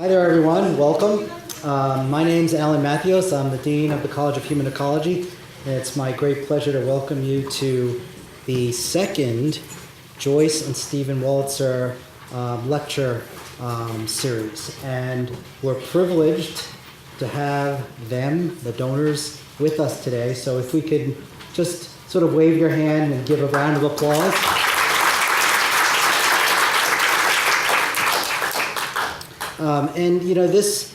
Hi there, everyone. Welcome. My name's Alan Matthews. I'm the Dean of the College of Human Ecology. And it's my great pleasure to welcome you to the second Joyce and Steven Wolitzer lecture series. And we're privileged to have them, the donors, with us today. So if we could just sort of wave your hand and give a round of applause. And you know, this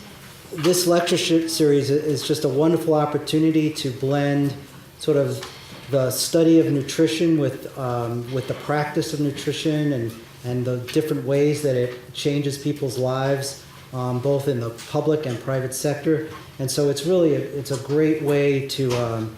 lecture series is just a wonderful opportunity to blend sort of the study of nutrition with the practice of nutrition and the different ways that it changes people's lives, both in the public and private sector. And so it's really a great way to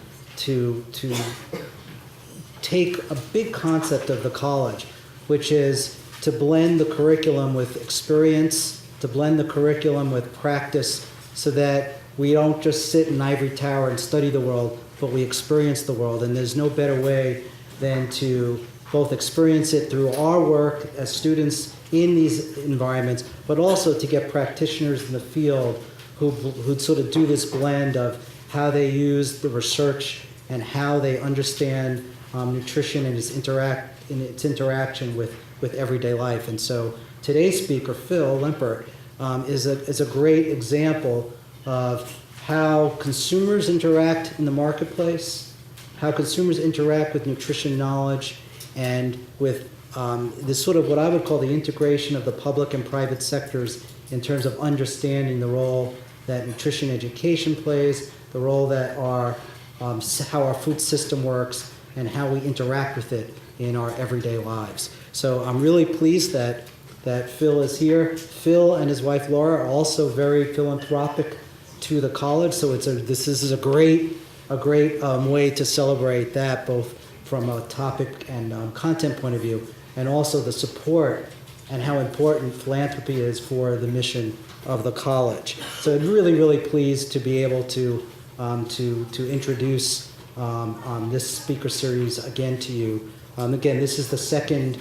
take a big concept of the college, which is to blend the curriculum with experience, to blend the curriculum with practice, so that we don't just sit in an ivory tower and study the world, but we experience the world. And there's no better way than to both experience it through our work as students in these environments, but also to get practitioners in the field who sort of do this blend of how they use the research and how they understand nutrition and its interaction with everyday life. And so today's speaker, Phil Lempert, is a great example of how consumers interact in the marketplace, how consumers interact with nutrition knowledge, and with this sort of what I would call the integration of the public and private sectors in terms of understanding the role that nutrition education plays, the role that how our food system works, and how we interact with it in our everyday lives. So I'm really pleased that Phil is here. Phil and his wife Laura are also very philanthropic to the college, so this is a great way to celebrate that, both from a topic and content point of view, and also the support and how important philanthropy is for the mission of the college. So I'm really pleased to be able to introduce this speaker series again to you. Again, this is the second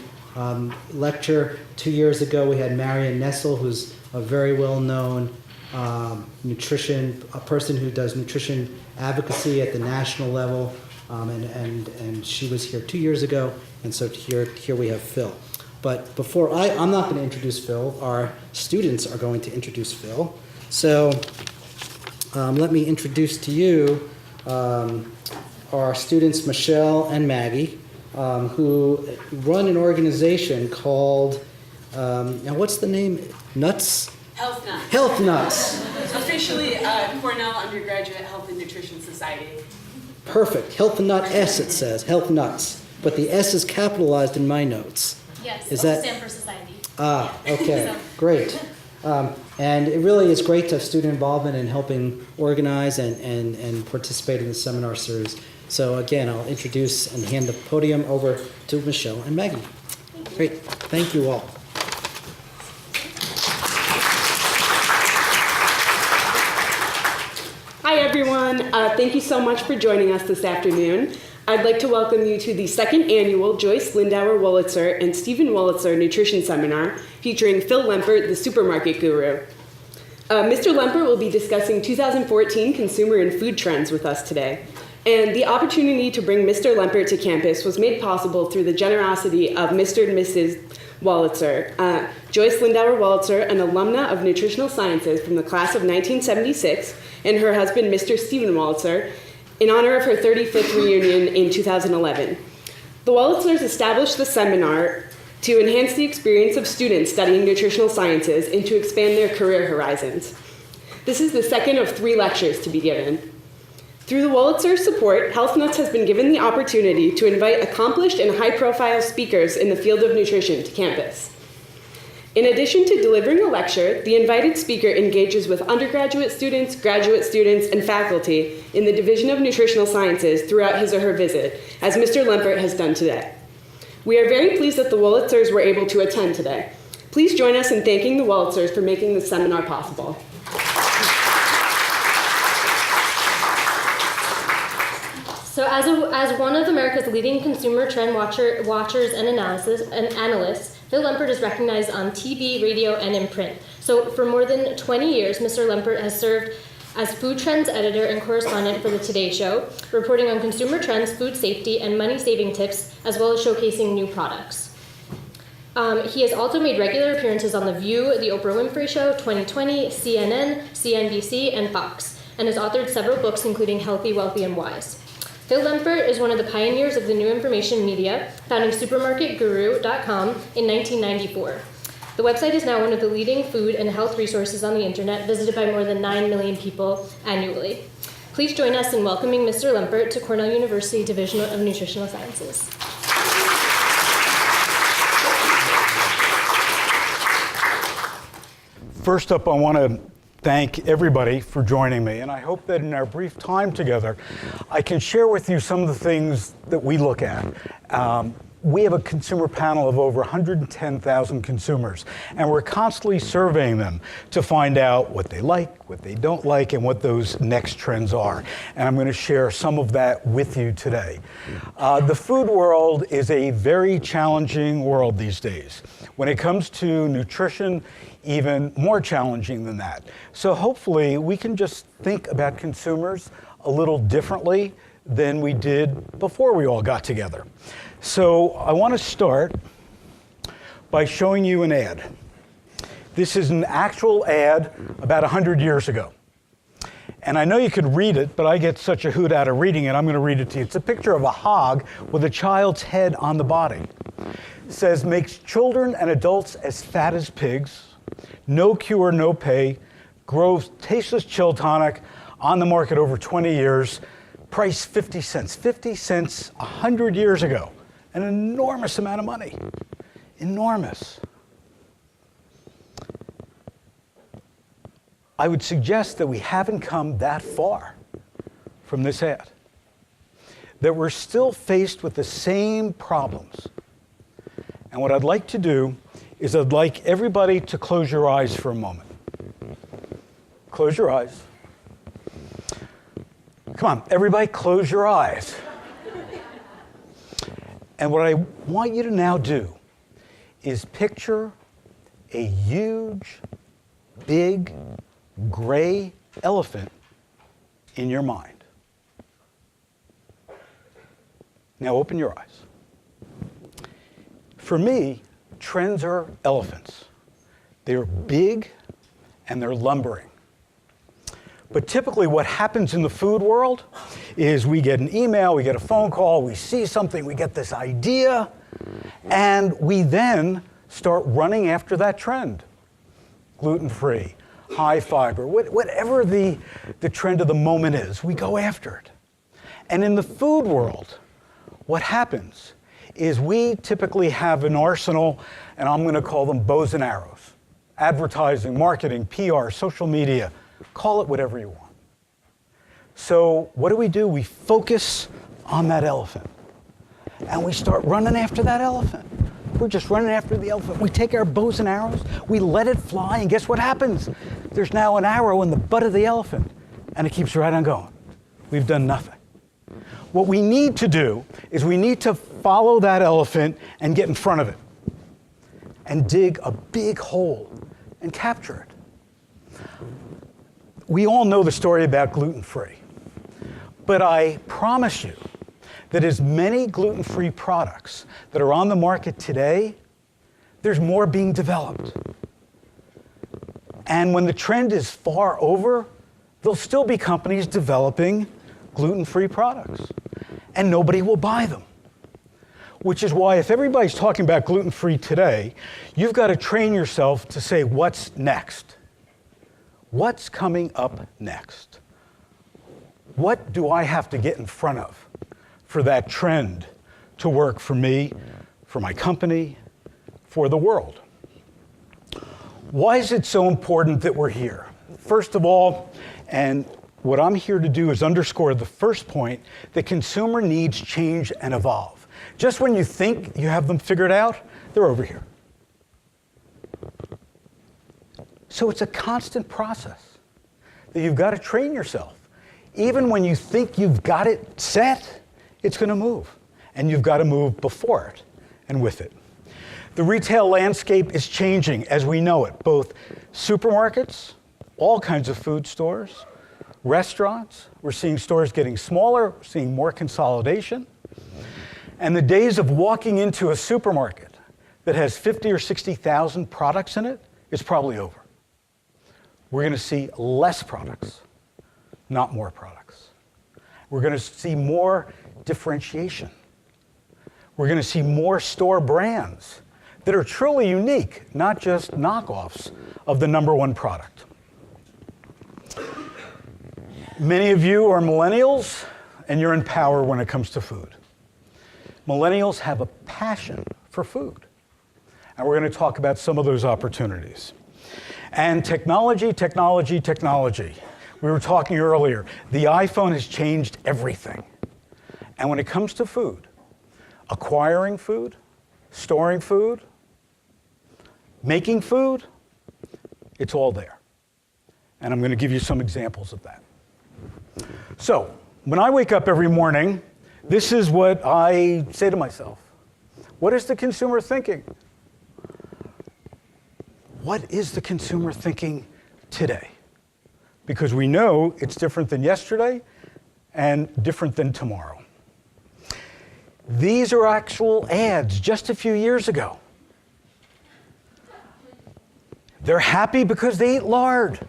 lecture. 2 years ago, we had Marion Nessel, who's a very well-known a person who does nutrition advocacy at the national level, and she was here 2 years ago, and so here we have Phil. But before I'm not going to introduce Phil. Our students are going to introduce Phil. So let me introduce to you our students, Michelle and Maggie, who run an organization called, now what's the name? Nuts? Health Nuts. Health Nuts. Officially Cornell Undergraduate Health and Nutrition Society. Perfect. Health Nut S, it says. Health Nuts. But the S is capitalized in my notes. Yes, is that that stand for society. Ah, okay. Great. And it really is great to have student involvement in helping organize and participate in the seminar series. So again, I'll introduce and hand the podium over to Michelle and Maggie. Great. Thank you all. Hi everyone. Thank you so much for joining us this afternoon. I'd like to welcome you to the second annual Joyce Wolitzer and Steven Wolitzer Nutrition Seminar featuring Phil Lempert, the supermarket guru. Mr. Lempert will be discussing 2014 consumer and food trends with us today. And the opportunity to bring Mr. Lempert to campus was made possible through the generosity of Mr. and Mrs. Wolitzer. Joyce Wolitzer, an alumna of nutritional sciences from the class of 1976, and her husband, Mr. Steven Wolitzer, in honor of her 35th reunion in 2011. The Wolitzers established the seminar to enhance the experience of students studying nutritional sciences and to expand their career horizons. This is the second of 3 lectures to be given. Through the Wolitzer support, Health Nuts has been given the opportunity to invite accomplished and high-profile speakers in the field of nutrition to campus. In addition to delivering a lecture, the invited speaker engages with undergraduate students, graduate students, and faculty in the Division of Nutritional Sciences throughout his or her visit, as Mr. Lempert has done today. We are very pleased that the Wolitzers were able to attend today. Please join us in thanking the Wolitzers for making this seminar possible. So as one of America's leading consumer trend watchers and analysts, Phil Lempert is recognized on TV, radio, and in print. So for more than 20 years, Mr. Lempert has served as food trends editor and correspondent for the Today Show, reporting on consumer trends, food safety, and money-saving tips, as well as showcasing new products. He has also made regular appearances on The View, The Oprah Winfrey Show, 2020, CNN, CNBC, and Fox, and has authored several books, including Healthy, Wealthy, and Wise. Phil Lempert is one of the pioneers of the new information media, founding supermarketguru.com in 1994. The website is now one of the leading food and health resources on the internet, visited by more than 9 million people annually. Please join us in welcoming Mr. Lempert to Cornell University Division of Nutritional Sciences. First up, I want to thank everybody for joining me, and I hope that in our brief time together, I can share with you some of the things that we look at. We have a consumer panel of over 110,000 consumers, and we're constantly surveying them to find out what they like, what they don't like, and what those next trends are. And I'm going to share some of that with you today. The food world is a very challenging world these days. When it comes to nutrition, even more challenging than that. So hopefully we can just think about consumers a little differently than we did before we all got together. So I want to start by showing you an ad. This is an actual ad about 100 years ago. And I know you could read it, but I get such a hoot out of reading it, I'm going to read it to you. It's a picture of a hog with a child's head on the body. It says, makes children and adults as fat as pigs, no cure, no pay, grows tasteless chill tonic, on the market over 20 years, price 50 cents. 50 cents 100 years ago. An enormous amount of money. Enormous. I would suggest that we haven't come that far from this ad. That we're still faced with the same problems. And what I'd like to do is I'd like everybody to close your eyes for a moment. Close your eyes. Come on, everybody close your eyes. And what I want you to now do is picture a huge, big, gray elephant in your mind. Now open your eyes. For me, trends are elephants. They're big and they're lumbering. But typically what happens in the food world is we get an email, we get a phone call, we see something, we get this idea, and we then start running after that trend. Gluten-free, high fiber, whatever the trend of the moment is, we go after it. And in the food world, what happens is we typically have an arsenal, and I'm going to call them bows and arrows. Advertising, marketing, PR, social media, call it whatever you want. So what do? We focus on that elephant. And we start running after that elephant. We're just running after the elephant. We take our bows and arrows, we let it fly, and guess what happens? There's now an arrow in the butt of the elephant, and it keeps right on going. We've done nothing. What we need to do is we need to follow that elephant and get in front of it and dig a big hole and capture it. We all know the story about gluten-free, but I promise you that as many gluten-free products that are on the market today, there's more being developed. And when the trend is far over, there'll still be companies developing gluten-free products, and nobody will buy them. Which is why if everybody's talking about gluten-free today, you've got to train yourself to say, what's next? What's coming up next? What do I have to get in front of for that trend to work for me, for my company, for the world? Why is it so important that we're here? First of all, and what I'm here to do is underscore the first point, that consumer needs change and evolve. Just when you think you have them figured out, they're over here. So it's a constant process that you've got to train yourself. Even when you think you've got it set, it's going to move. And you've got to move before it and with it. The retail landscape is changing as we know it, both Supermarkets, all kinds of food stores, restaurants, we're seeing stores getting smaller, we're seeing more consolidation. And the days of walking into a supermarket that has 50 or 60,000 products in it is probably over. We're going to see less products, not more products. We're going to see more differentiation. We're going to see more store brands that are truly unique, not just knockoffs of the number one product. Many of you are millennials, and you're in power when it comes to food. Millennials have a passion for food, and we're going to talk about some of those opportunities. And technology. We were talking earlier, the iPhone has changed everything. And when it comes to food, acquiring food, storing food, making food, it's all there. And I'm going to give you some examples of that. So, when I wake up every morning, this is what I say to myself. What is the consumer thinking? What is the consumer thinking today? Because we know it's different than yesterday and different than tomorrow. These are actual ads just a few years ago. They're happy because they eat lard.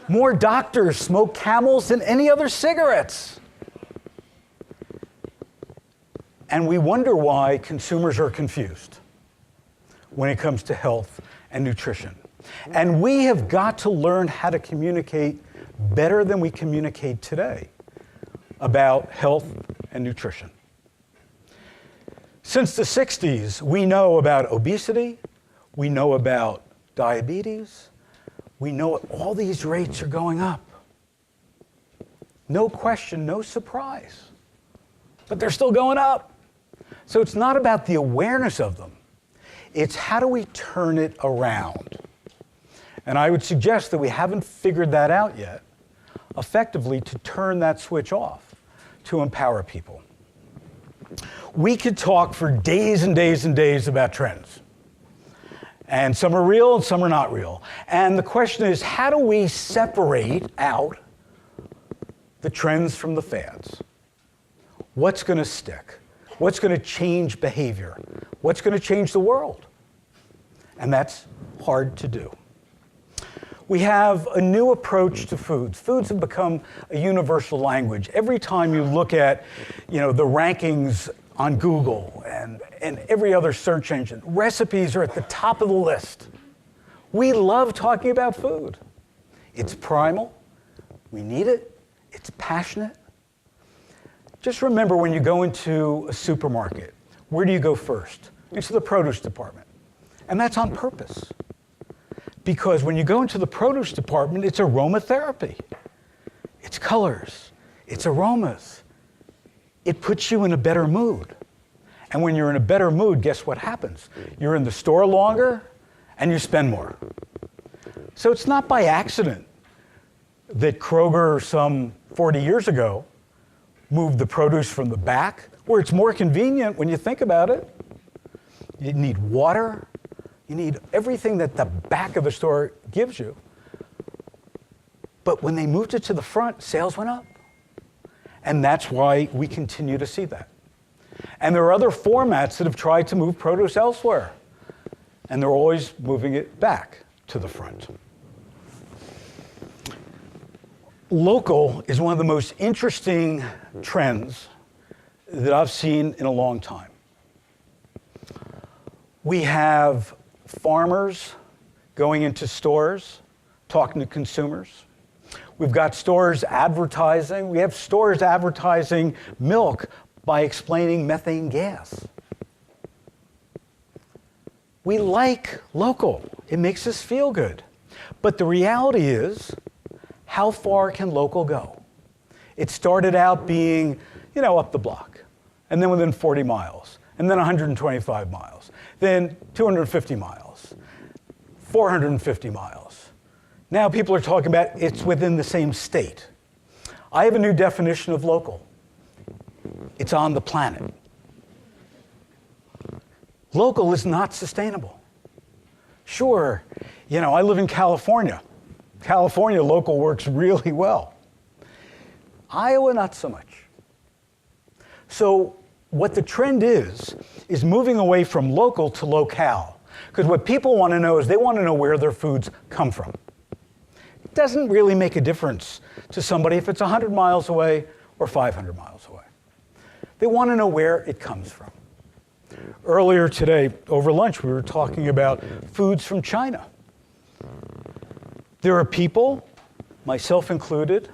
More doctors smoke Camels than any other cigarettes. And we wonder why consumers are confused when it comes to health and nutrition. And we have got to learn how to communicate better than we communicate today about health and nutrition. Since the 60s, we know about obesity, we know about diabetes, we know all these rates are going up. No question, no surprise. But they're still going up. So it's not about the awareness of them. It's how do we turn it around? And I would suggest that we haven't figured that out yet, effectively to turn that switch off, to empower people. We could talk for days and days and days about trends. And some are real and some are not real. And the question is, how do we separate out the trends from the fads? What's going to stick? What's going to change behavior? What's going to change the world? And that's hard to do. We have a new approach to foods. Foods have become a universal language. Every time you look at, the rankings on Google and every other search engine, recipes are at the top of the list. We love talking about food. It's primal. We need it. It's passionate. Just remember, when you go into a supermarket, where do you go first? Into the produce department. And that's on purpose. Because when you go into the produce department, it's aromatherapy. It's colors. It's aromas. It puts you in a better mood. And when you're in a better mood, guess what happens? You're in the store longer and you spend more. So it's not by accident that Kroger some 40 years ago moved the produce from the back, where it's more convenient when you think about it. You need water. You need everything that the back of the store gives you. But when they moved it to the front, sales went up. And that's why we continue to see that. And there are other formats that have tried to move produce elsewhere. And they're always moving it back to the front. Local is one of the most interesting trends that I've seen in a long time. We have farmers going into stores, talking to consumers. We've got stores advertising. We have stores advertising milk by explaining methane gas. We like local. It makes us feel good. But the reality is, how far can local go? It started out being, up the block, and then within 40 miles, and then 125 miles, then 250 miles, 450 miles. Now people are talking about it's within the same state. I have a new definition of local. It's on the planet. Local is not sustainable. Sure, I live in California. California local works really well. Iowa, not so much. So what the trend is moving away from local to locale. Because what people want to know is they want to know where their foods come from. It doesn't really make a difference to somebody if it's 100 miles away or 500 miles away. They want to know where it comes from. Earlier today, over lunch, we were talking about foods from China. There are people, myself included,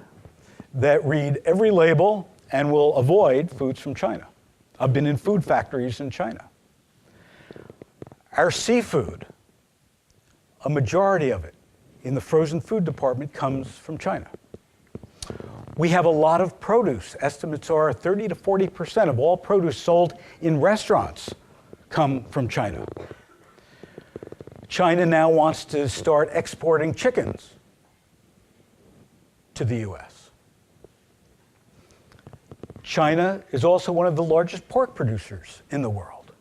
that read every label and will avoid foods from China. I've been in food factories in China. Our seafood, a majority of it in the frozen food department comes from China. We have a lot of produce. Estimates are 30 to 40% of all produce sold in restaurants come from China. China now wants to start exporting chickens to the US. China is also one of the largest pork producers in the world.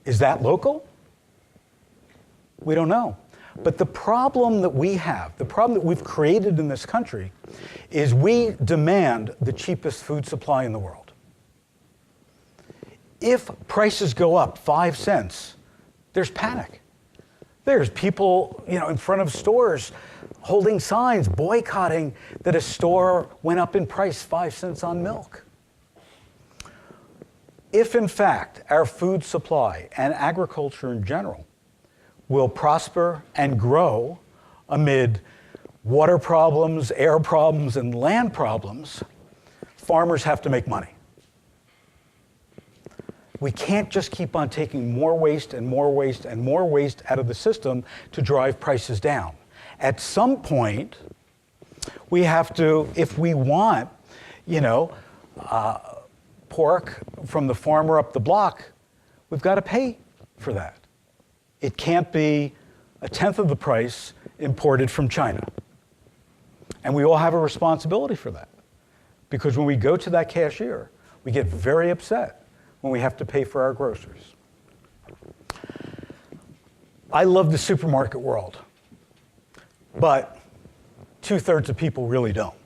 Is that local? We don't know. But the problem that we have, the problem that we've created in this country, is we demand the cheapest food supply in the world. If prices go up 5 cents, there's panic. There's people, in front of stores holding signs, boycotting that a store went up in price 5 cents on milk. If, in fact, our food supply and agriculture in general will prosper and grow amid water problems, air problems, and land problems, farmers have to make money. We can't just keep on taking more waste and more waste and more waste out of the system to drive prices down. At some point, we have to, if we want, pork from the farmer up the block, we've got to pay for that. It can't be a tenth of the price imported from China. And we all have a responsibility for that. Because when we go to that cashier, we get very upset when we have to pay for our groceries. I love the supermarket world, but 2/3 of people really don't.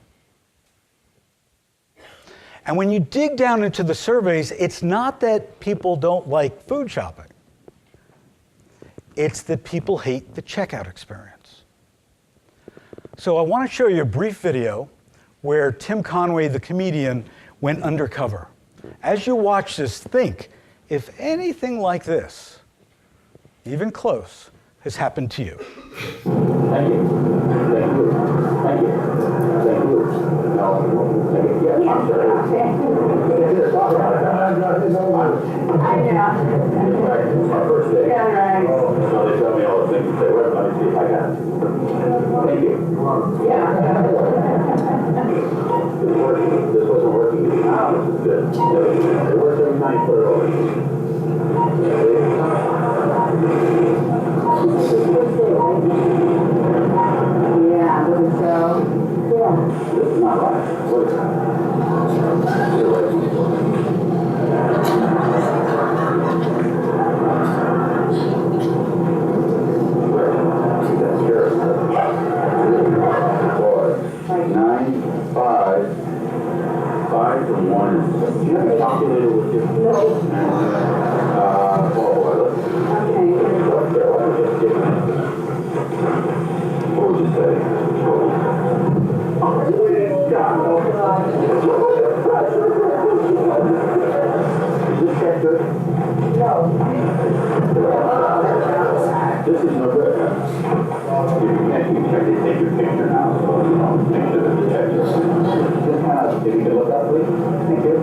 And when you dig down into the surveys, it's not that people don't like food shopping. It's that people hate the checkout experience. So I want to show you a brief video where Tim Conway, the comedian, went undercover. As you watch this, think if anything like this, even close, has happened to you. Thank you. Thank you. Thank you. Thank you. No, thank you. Yes, I'm sorry. I know. Our first day. Yeah, right. So they tell me all the things to say. Wait, let me see if I got it. Thank you. Yeah. This working. This wasn't working. This is good. It works every night for it over. Yeah, so, yeah. This is not right. What is that? You have a calculator with you? No. What would you say? Is this check good? No. This is no good. You can take your picture now, so make sure that the check is just kind of, if you could look up, please. Thank you.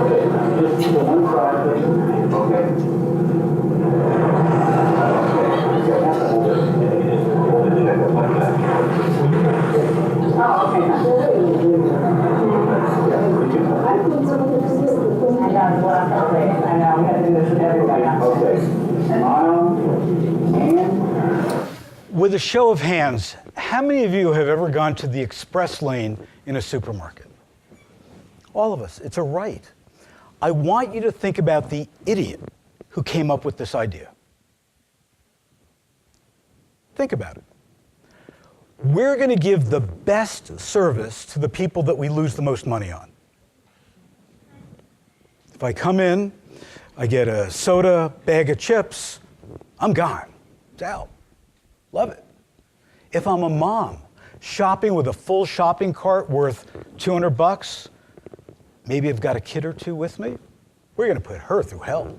Okay. Just to one side, please. Okay. With a show of hands, how many of you have ever gone to the express lane in a supermarket? All of us. It's a right. I want you to think about the idiot who came up with this idea. Think about it. We're going to give the best service to the people that we lose the most money on. If I come in, I get a soda, bag of chips, I'm gone. It's out. Love it. If I'm a mom shopping with a full shopping cart worth $200, maybe I've got a kid or two with me, we're going to put her through hell.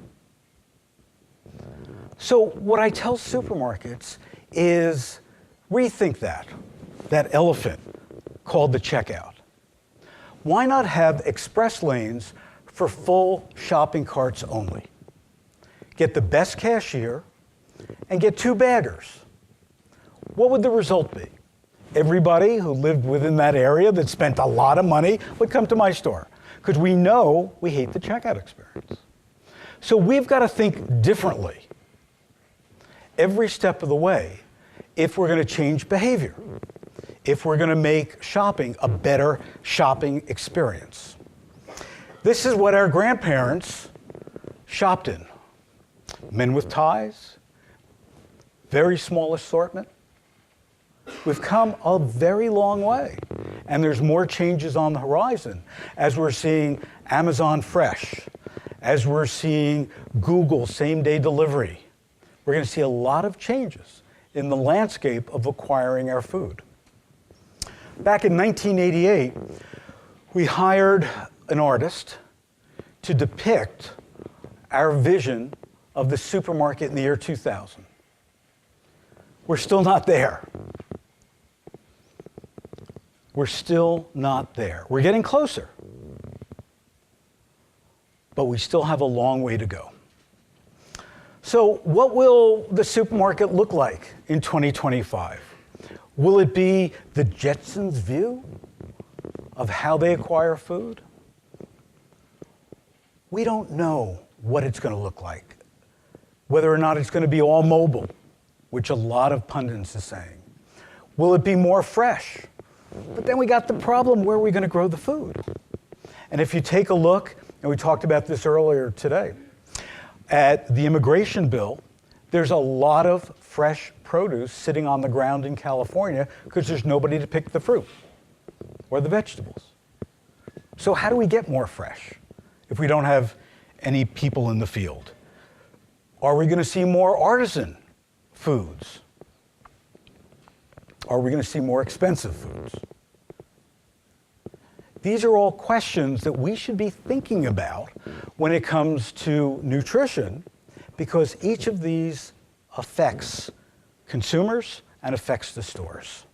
So what I tell supermarkets is rethink that elephant called the checkout. Why not have express lanes for full shopping carts only? Get the best cashier and get 2 baggers. What would the result be? Everybody who lived within that area that spent a lot of money would come to my store because we know we hate the checkout experience. So we've got to think differently every step of the way if we're going to change behavior, if we're going to make shopping a better shopping experience. This is what our grandparents shopped in. Men with ties, very small assortment. We've come a very long way, and there's more changes on the horizon as we're seeing Amazon Fresh, as we're seeing Google same-day delivery. We're going to see a lot of changes in the landscape of acquiring our food. Back in 1988, we hired an artist to depict our vision of the supermarket in the year 2000. We're still not there. We're still not there. We're getting closer. But we still have a long way to go. So what will the supermarket look like in 2025? Will it be the Jetsons' view of how they acquire food? We don't know what it's going to look like. Whether or not it's going to be all mobile, which a lot of pundits are saying. Will it be more fresh? But then we got the problem, where are we going to grow the food? And if you take a look, and we talked about this earlier today, at the immigration bill, there's a lot of fresh produce sitting on the ground in California because there's nobody to pick the fruit or the vegetables. So how do we get more fresh if we don't have any people in the field? Are we going to see more artisan foods? Are we going to see more expensive foods? These are all questions that we should be thinking about when it comes to nutrition, because each of these affects consumers and affects the stores.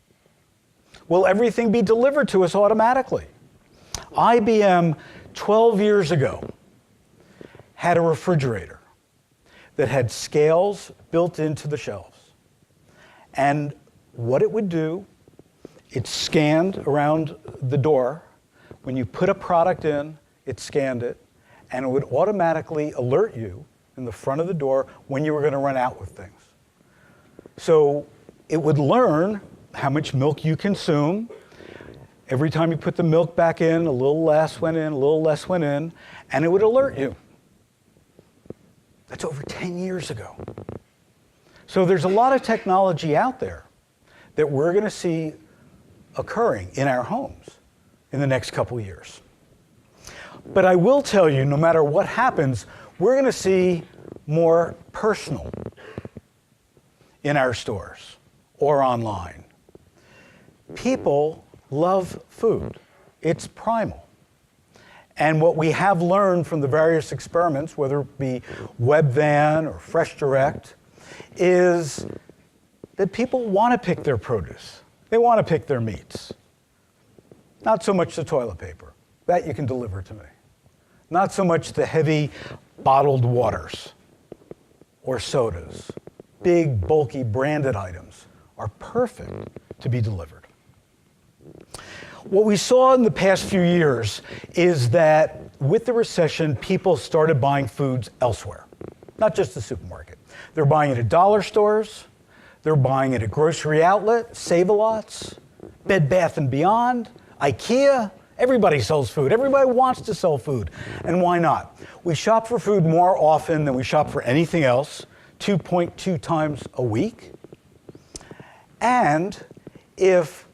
Will everything be delivered to us automatically? IBM 12 years ago had a refrigerator that had scales built into the shelves. And what it would do, it scanned around the door. When you put a product in, it scanned it, and it would automatically alert you in the front of the door when you were going to run out with things. So it would learn how much milk you consume. Every time you put the milk back in, a little less went in, a little less went in, and it would alert you. That's over 10 years ago. So there's a lot of technology out there that we're going to see occurring in our homes in the next couple of years. But I will tell you, no matter what happens, we're going to see more personal in our stores or online. People love food. It's primal. And what we have learned from the various experiments, whether it be Webvan or Fresh Direct, is that people want to pick their produce. They want to pick their meats. Not so much the toilet paper. That you can deliver to me. Not so much the heavy bottled waters or sodas. Big, bulky, branded items are perfect to be delivered. What we saw in the past few years is that with the recession, people started buying foods elsewhere, not just the supermarket. They're buying it at dollar stores, they're buying it at grocery outlet, Save-A-Lots, Bed Bath & Beyond, IKEA, Everybody sells food. Everybody wants to sell food. And why not? We shop for food more often than we shop for anything else, 2.2 times a week. And if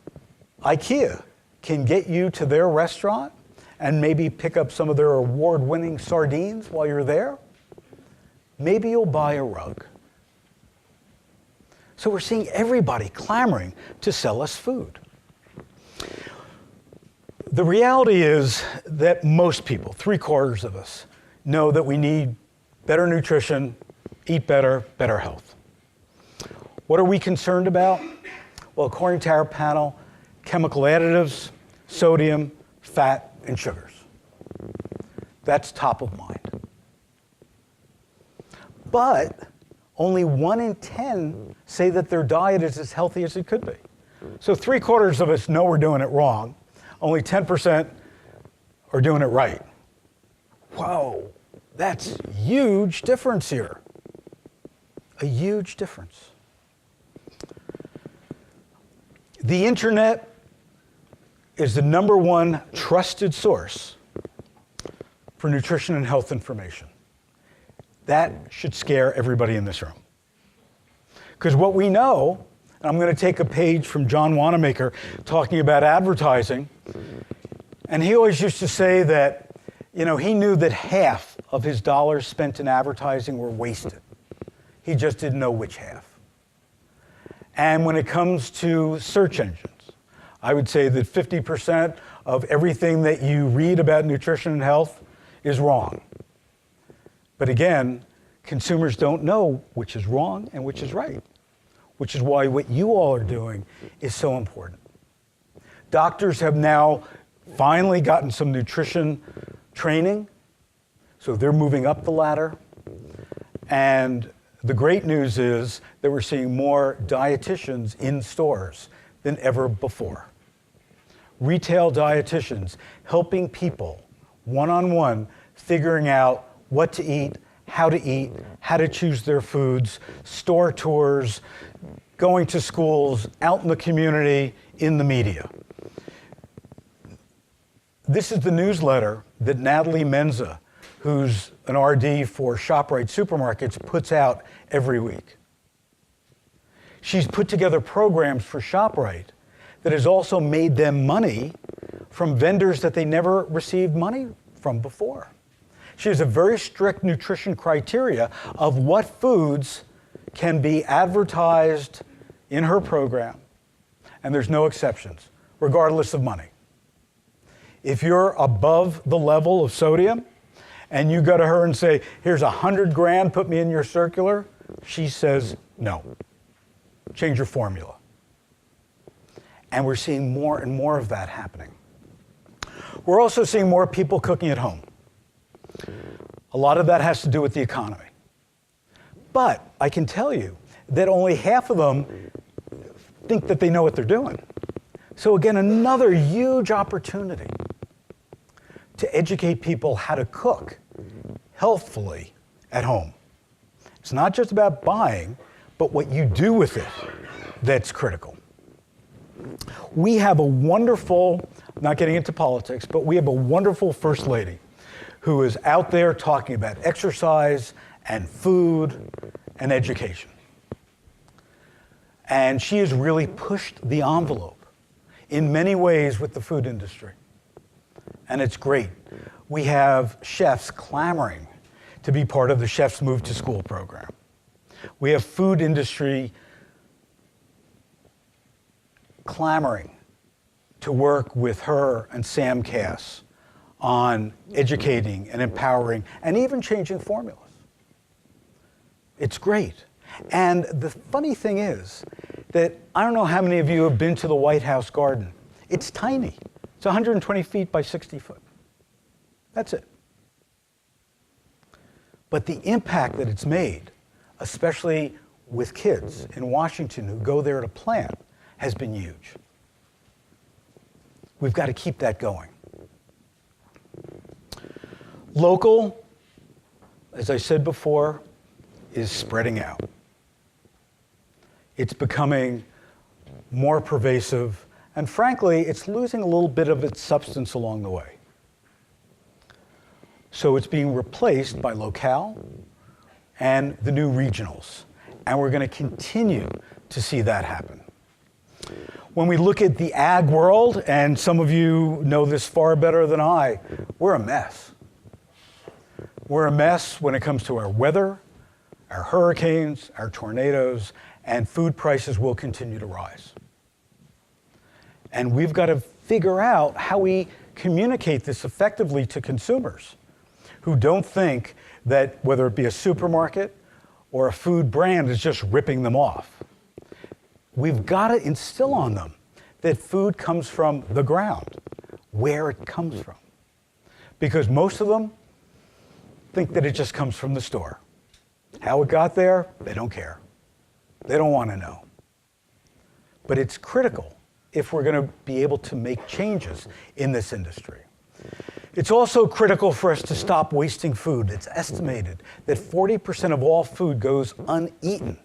IKEA can get you to their restaurant and maybe pick up some of their award-winning sardines while you're there, maybe you'll buy a rug. So we're seeing everybody clamoring to sell us food. The reality is that most people, 3/4 of us, know that we need better nutrition, eat better, better health. What are we concerned about? Well, according to our panel, chemical additives, sodium, fat, and sugars. That's top of mind. But only 1 in 10 say that their diet is as healthy as it could be. So 3/4 of us know we're doing it wrong. Only 10% are doing it right. Whoa, that's a huge difference here. A huge difference. The internet is the #1 trusted source for nutrition and health information. That should scare everybody in this room. Because what we know, and I'm going to take a page from John Wanamaker talking about advertising, and he always used to say that, he knew that half of his dollars spent in advertising were wasted. He just didn't know which half. And when it comes to search engines, I would say that 50% of everything that you read about nutrition and health is wrong. But again, consumers don't know which is wrong and which is right, which is why what you all are doing is so important. Doctors have now finally gotten some nutrition training, so they're moving up the ladder. And the great news is that we're seeing more dietitians in stores than ever before. Retail dietitians helping people one-on-one, figuring out what to eat, how to choose their foods, store tours, going to schools, out in the community, in the media. This is the newsletter that Natalie Menza, who's an RD for ShopRite Supermarkets, puts out every week. She's put together programs for ShopRite that has also made them money from vendors that they never received money from before. She has a very strict nutrition criteria of what foods can be advertised in her program, and there's no exceptions, regardless of money. If you're above the level of sodium, and you go to her and say, here's 100 grand, put me in your circular, she says, no, change your formula. And we're seeing more and more of that happening. We're also seeing more people cooking at home. A lot of that has to do with the economy. But I can tell you that only half of them think that they know what they're doing. So again, another huge opportunity to educate people how to cook healthfully at home. It's not just about buying, but what you do with it that's critical. We have a wonderful, not getting into politics, but we have a wonderful First Lady who is out there talking about exercise and food and education. And she has really pushed the envelope in many ways with the food industry. And it's great. We have chefs clamoring to be part of the Chefs Move to School program. We have food industry clamoring to work with her and Sam Cass on educating and empowering and even changing formulas. It's great. And the funny thing is that I don't know how many of you have been to the White House garden. It's tiny. It's 120 feet by 60 foot. That's it. But the impact that it's made, especially with kids in Washington who go there to plant, has been huge. We've got to keep that going. Local, as I said before, is spreading out. It's becoming more pervasive And frankly, it's losing a little bit of its substance along the way. So it's being replaced by locale and the new regionals. And we're going to continue to see that happen. When we look at the ag world, and some of you know this far better than I, we're a mess. We're a mess when it comes to our weather, our hurricanes, our tornadoes, and food prices will continue to rise. And we've got to figure out how we communicate this effectively to consumers who don't think that whether it be a supermarket or a food brand is just ripping them off. We've got to instill on them that food comes from the ground, where it comes from. Because most of them think that it just comes from the store. How it got there, they don't care. They don't want to know. But it's critical if we're going to be able to make changes in this industry. It's also critical for us to stop wasting food. It's estimated that 40% of all food goes uneaten.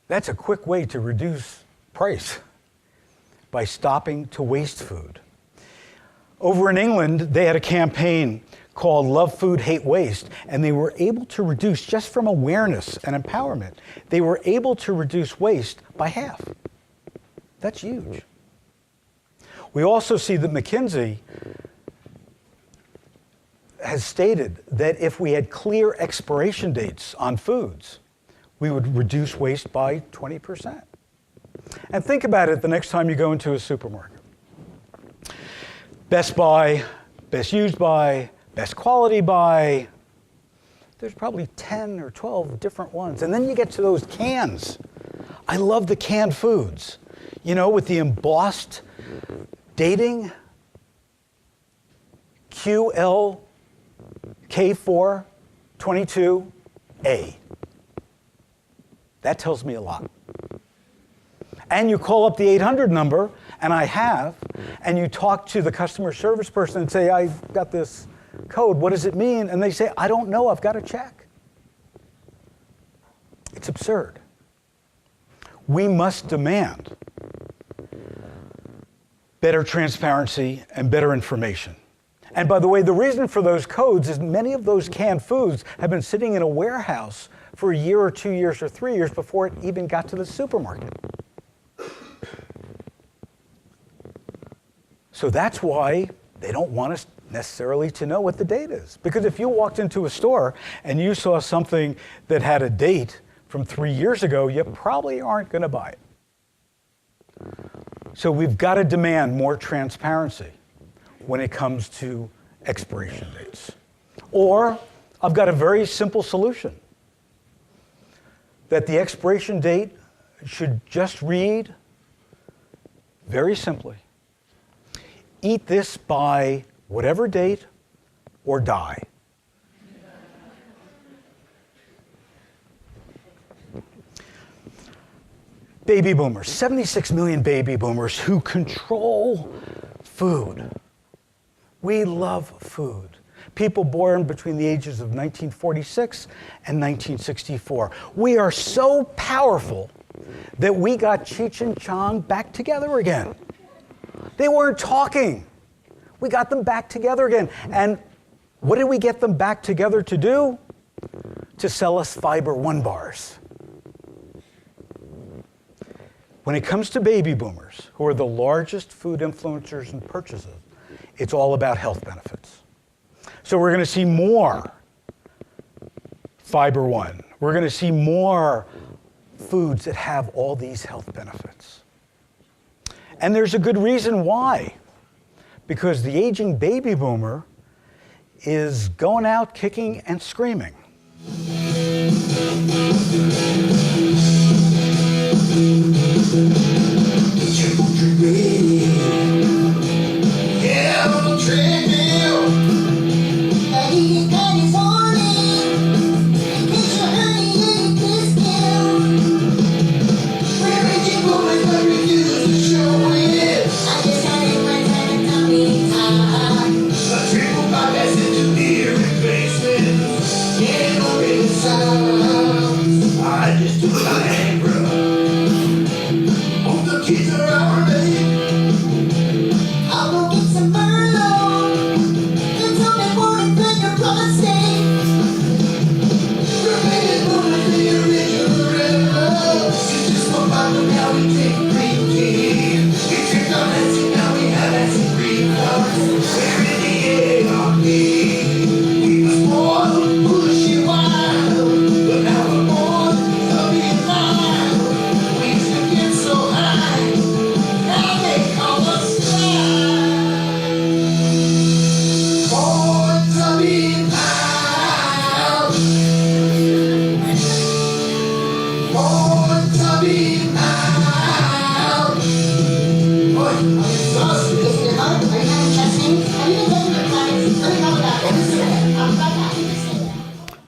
That's a quick way to reduce price, by stopping to waste food. Over in England, they had a campaign called Love Food, Hate Waste, and they were able to reduce, just from awareness and empowerment, they were able to reduce waste by half. That's huge. We also see that McKinsey has stated that if we had clear expiration dates on foods, we would reduce waste by 20%. And think about it the next time you go into a supermarket. Best by, best used by, best quality by, there's probably 10 or 12 different ones. And then you get to those cans. I love the canned foods, you know, with the embossed dating, QLK422A. That tells me a lot. And you call up the 800 number, and I have, and you talk to the customer service person and say, I've got this code, what does it mean? And they say, I don't know, I've got to check. It's absurd. We must demand better transparency and better information. And by the way, the reason for those codes is many of those canned foods have been sitting in a warehouse for a year or 2 years or 3 years before it even got to the supermarket. So that's why they don't want us necessarily to know what the date is. Because if you walked into a store and you saw something that had a date from 3 years ago, you probably aren't going to buy it. So we've got to demand more transparency when it comes to expiration dates. Or I've got a very simple solution. That the expiration date should just read, very simply, eat this by whatever date or die. Baby boomers, 76 million baby boomers who control food. We love food. People born between the ages of 1946 and 1964. We are so powerful that we got Cheech and Chong back together again. They weren't talking. We got them back together again. And what did we get them back together to do? To sell us Fiber One bars. When it comes to baby boomers, who are the largest food influencers and purchasers, it's all about health benefits. So we're going to see more Fiber One. We're going to see more foods that have all these health benefits. And there's a good reason why. Because the aging baby boomer is going out kicking and screaming. I just took my hand, bro. All the kids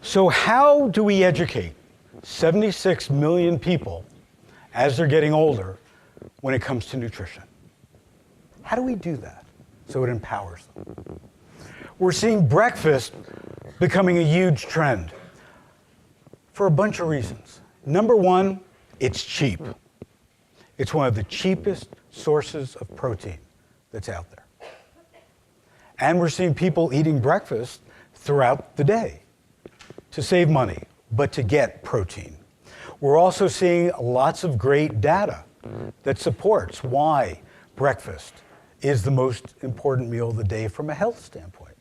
So how do we educate 76 million people as they're getting older when it comes to nutrition? How do we do that so it empowers them? We're seeing breakfast becoming a huge trend for a bunch of reasons. Number one, it's cheap. It's one of the cheapest sources of protein that's out there. And we're seeing people eating breakfast throughout the day to save money, but to get protein. We're also seeing lots of great data that supports why breakfast is the most important meal of the day from a health standpoint.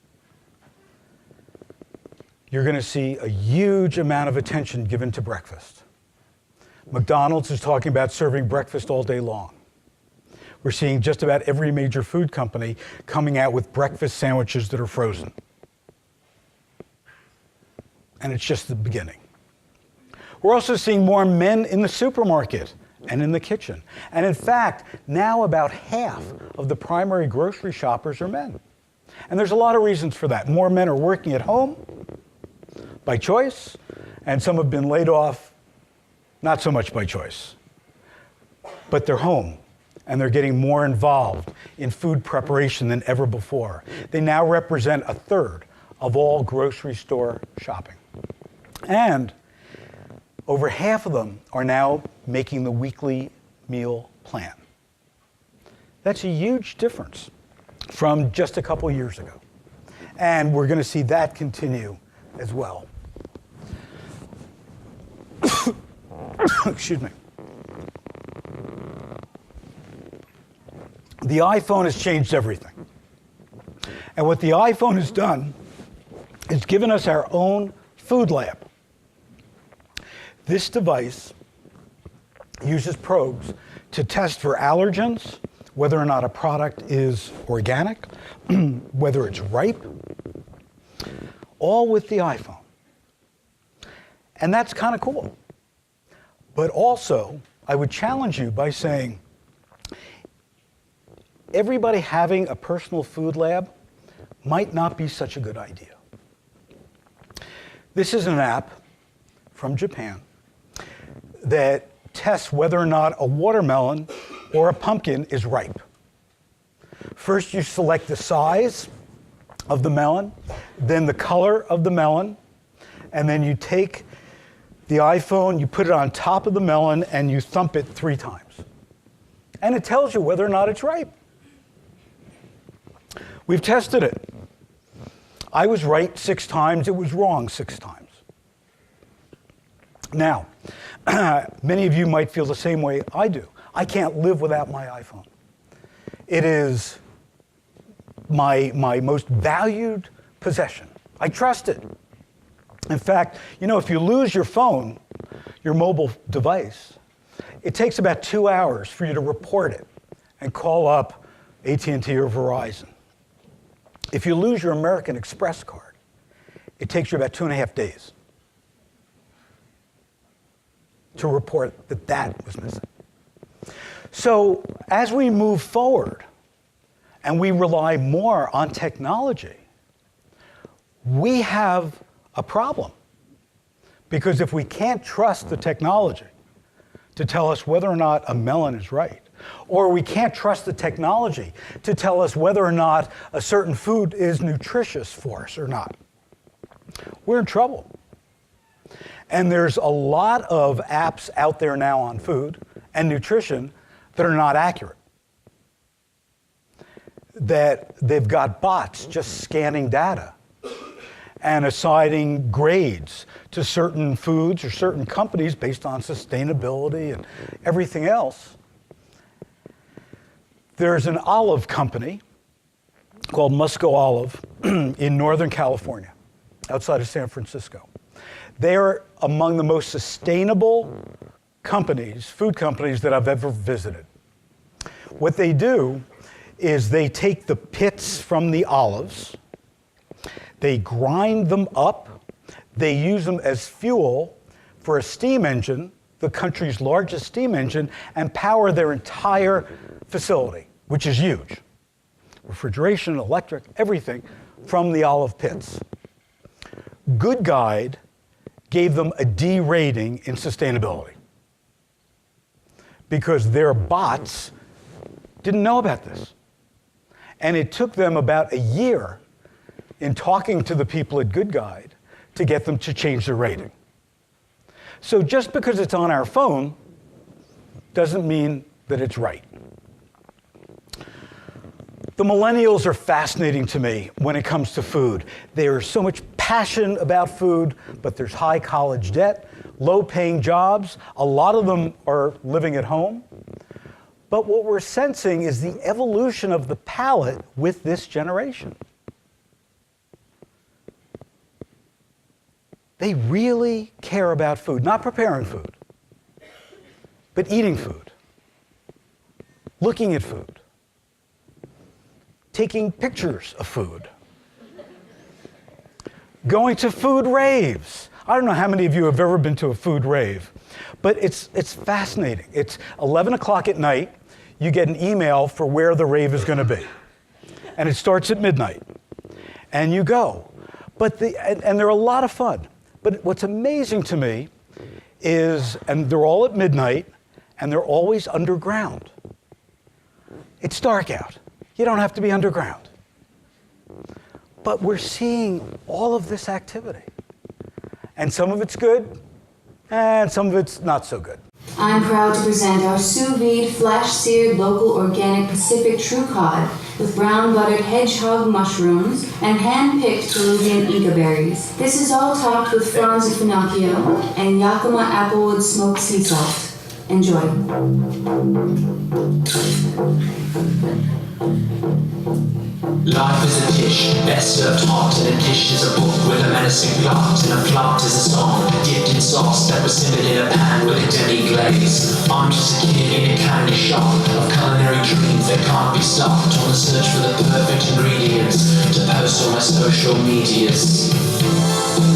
You're going to see a huge amount of attention given to breakfast. McDonald's is talking about serving breakfast all day long. We're seeing just about every major food company coming out with breakfast sandwiches that are frozen. And it's just the beginning. We're also seeing more men in the supermarket and in the kitchen. And in fact, now about half of the primary grocery shoppers are men. And there's a lot of reasons for that. More men are working at home by choice, and some have been laid off, not so much by choice. But they're home, and they're getting more involved in food preparation than ever before. They now represent a third of all grocery store shopping. And over half of them are now making the weekly meal plan. That's a huge difference from just a couple years ago. And we're going to see that continue as well. Excuse me. The iPhone has changed everything. And what the iPhone has done is given us our own food lab. This device uses probes to test for allergens, whether or not a product is organic, whether it's ripe, all with the iPhone. And that's kind of cool. But also, I would challenge you by saying, everybody having a personal food lab might not be such a good idea. This is an app from Japan that tests whether or not a watermelon or a pumpkin is ripe. First, you select the size of the melon, then the color of the melon, and then you take the iPhone, you put it on top of the melon, and you thump it 3 times. And it tells you whether or not it's ripe. We've tested it. I was right 6 times, it was wrong 6 times. Now, many of you might feel the same way I do. I can't live without my iPhone. It is my most valued possession. I trust it. In fact, you know, if you lose your phone, your mobile device, it takes about 2 hours for you to report it and call up AT&T or Verizon. If you lose your American Express card, it takes you about 2.5 days to report that that was missing. So as we move forward and we rely more on technology, we have a problem. Because if we can't trust the technology to tell us whether or not a melon is right, or we can't trust the technology to tell us whether or not a certain food is nutritious for us or not, we're in trouble. And there's a lot of apps out there now on food and nutrition that are not accurate. That they've got bots just scanning data and assigning grades to certain foods or certain companies based on sustainability and everything else. There's an olive company called Musco Olive in Northern California, outside of San Francisco. They're among the most sustainable companies, food companies, that I've ever visited. What they do is they take the pits from the olives, they grind them up, they use them as fuel for a steam engine, the country's largest steam engine, and power their entire facility which is huge. Refrigeration, electric, everything from the olive pits. Good Guide gave them a D rating in sustainability because their bots didn't know about this. And it took them about a year in talking to the people at Good Guide to get them to change their rating. So just because it's on our phone doesn't mean that it's right. The millennials are fascinating to me when it comes to food. There's so much passion about food, but there's high college debt, low-paying jobs. A lot of them are living at home. But what we're sensing is the evolution of the palate with this generation. They really care about food, not preparing food, but eating food, looking at food, taking pictures of food, going to food raves. I don't know how many of you have ever been to a food rave, but it's fascinating. It's 11 o'clock at night. You get an email for where the rave is going to be. And it starts at midnight. And you go. And they're a lot of fun. But what's amazing to me is, and they're all at midnight, and they're always underground. It's dark out. You don't have to be underground. But we're seeing all of this activity. And some of it's good, and some of it's not so good. I'm proud to present our sous vide, flash-seared, local, organic Pacific true cod with brown-buttered hedgehog mushrooms and hand-picked Peruvian Inca berries. This is all topped with fronds of finocchio and Yakima applewood smoked sea salt. Enjoy. Life is a dish, best served hot, and a dish is a book with a menacing plot, and a plot is a song, dipped in sauce that was simmered in a pan with a demi-glaze. I'm just a kid in a candy shop of culinary dreams that can't be stopped, on the search for the perfect ingredients to post on my social medias.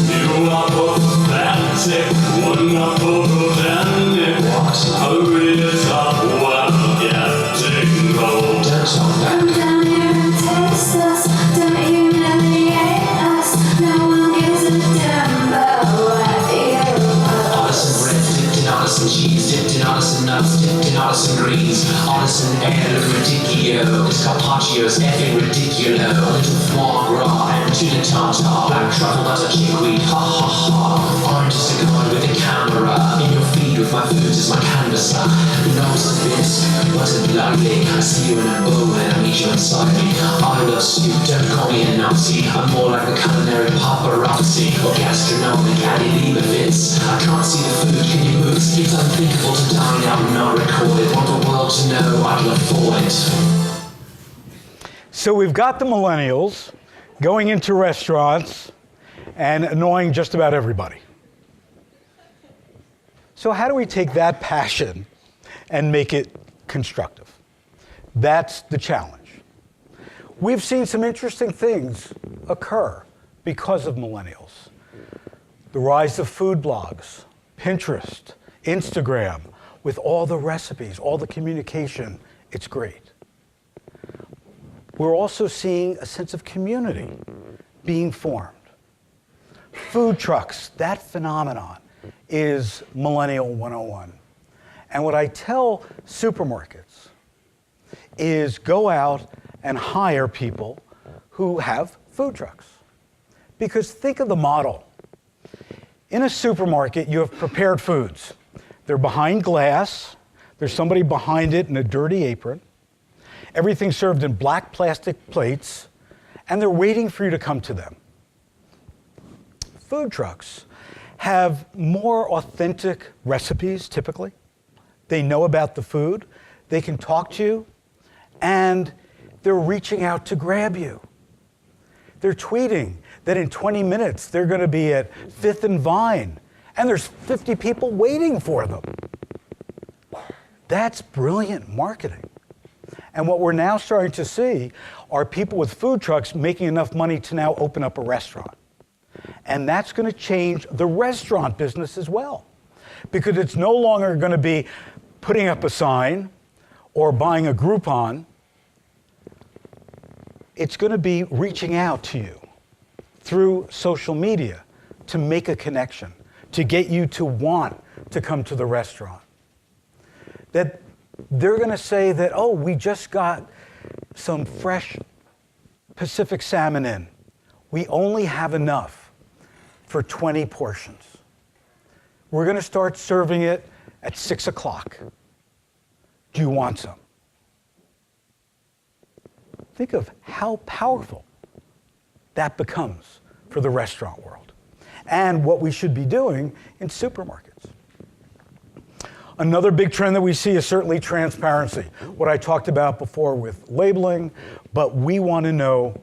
You are pathetic, one are photogenic. What? Hurry it up, well, getting cold. Don't talk back. Come down here and taste us. Don't humiliate us. No one gives a damn about what you are. Artisan bread dipped in artisan cheese, dipped in artisan nuts, dipped in artisan greens, artisan heirloom radicchio. This carpaccio's effing ridiculo. A little foie gras and tuna tartare, black truffle butter chickweed, ha ha ha. I'm just a guy with a camera in your feed with my foods as my canvasser. Who knows this? Wasn't lovely. I see you in a bowl and I meet you inside me. I love soup, don't call me a Nazi. I'm more like a culinary paparazzi or gastronomic Addy Leibovitz. I can't see the food, can you move? It's unthinkable to dine out and not record it. Want the world to know I'd love for it. So we've got the millennials going into restaurants and annoying just about everybody. So how do we take that passion and make it constructive? That's the challenge. We've seen some interesting things occur because of millennials. The rise of food blogs, Pinterest, Instagram, with all the recipes, all the communication, it's great. We're also seeing a sense of community being formed. Food trucks, that phenomenon is Millennial 101. And what I tell supermarkets is go out and hire people who have food trucks. Because think of the model. In a supermarket, you have prepared foods. They're behind glass. There's somebody behind it in a dirty apron. Everything's served in black plastic plates, and they're waiting for you to come to them. Food trucks have more authentic recipes, typically. They know about the food. They can talk to you, and they're reaching out to grab you. They're tweeting that in 20 minutes they're going to be at 5th and Vine, and there's 50 people waiting for them. That's brilliant marketing. And what we're now starting to see are people with food trucks making enough money to now open up a restaurant. And that's going to change the restaurant business as well. Because it's no longer going to be putting up a sign or buying a Groupon. it's going to be reaching out to you through social media to make a connection, to get you to want to come to the restaurant. That they're going to say that, oh, we just got some fresh Pacific salmon in. We only have enough for 20 portions. We're going to start serving it at 6 o'clock. Do you want some? Think of how powerful that becomes for the restaurant world and what we should be doing in supermarkets. Another big trend that we see is certainly transparency, what I talked about before with labeling, but we want to know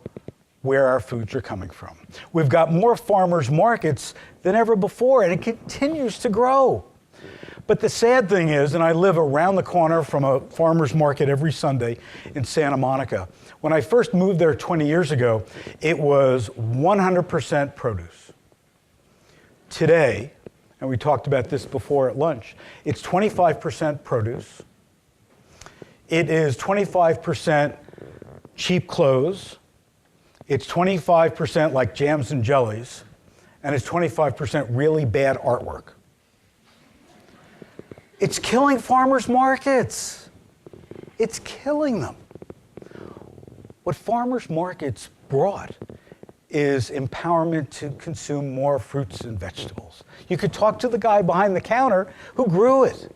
where our foods are coming from. We've got more farmers markets than ever before, and it continues to grow. But the sad thing is, and I live around the corner from a farmer's market every Sunday in Santa Monica. When I first moved there 20 years ago, it was 100% produce. Today, and we talked about this before at lunch, it's 25% produce. It is 25% cheap clothes. It's 25% like jams and jellies. And it's 25% really bad artwork. It's killing farmers markets. It's killing them. What farmers markets brought is empowerment to consume more fruits and vegetables. You could talk to the guy behind the counter who grew it.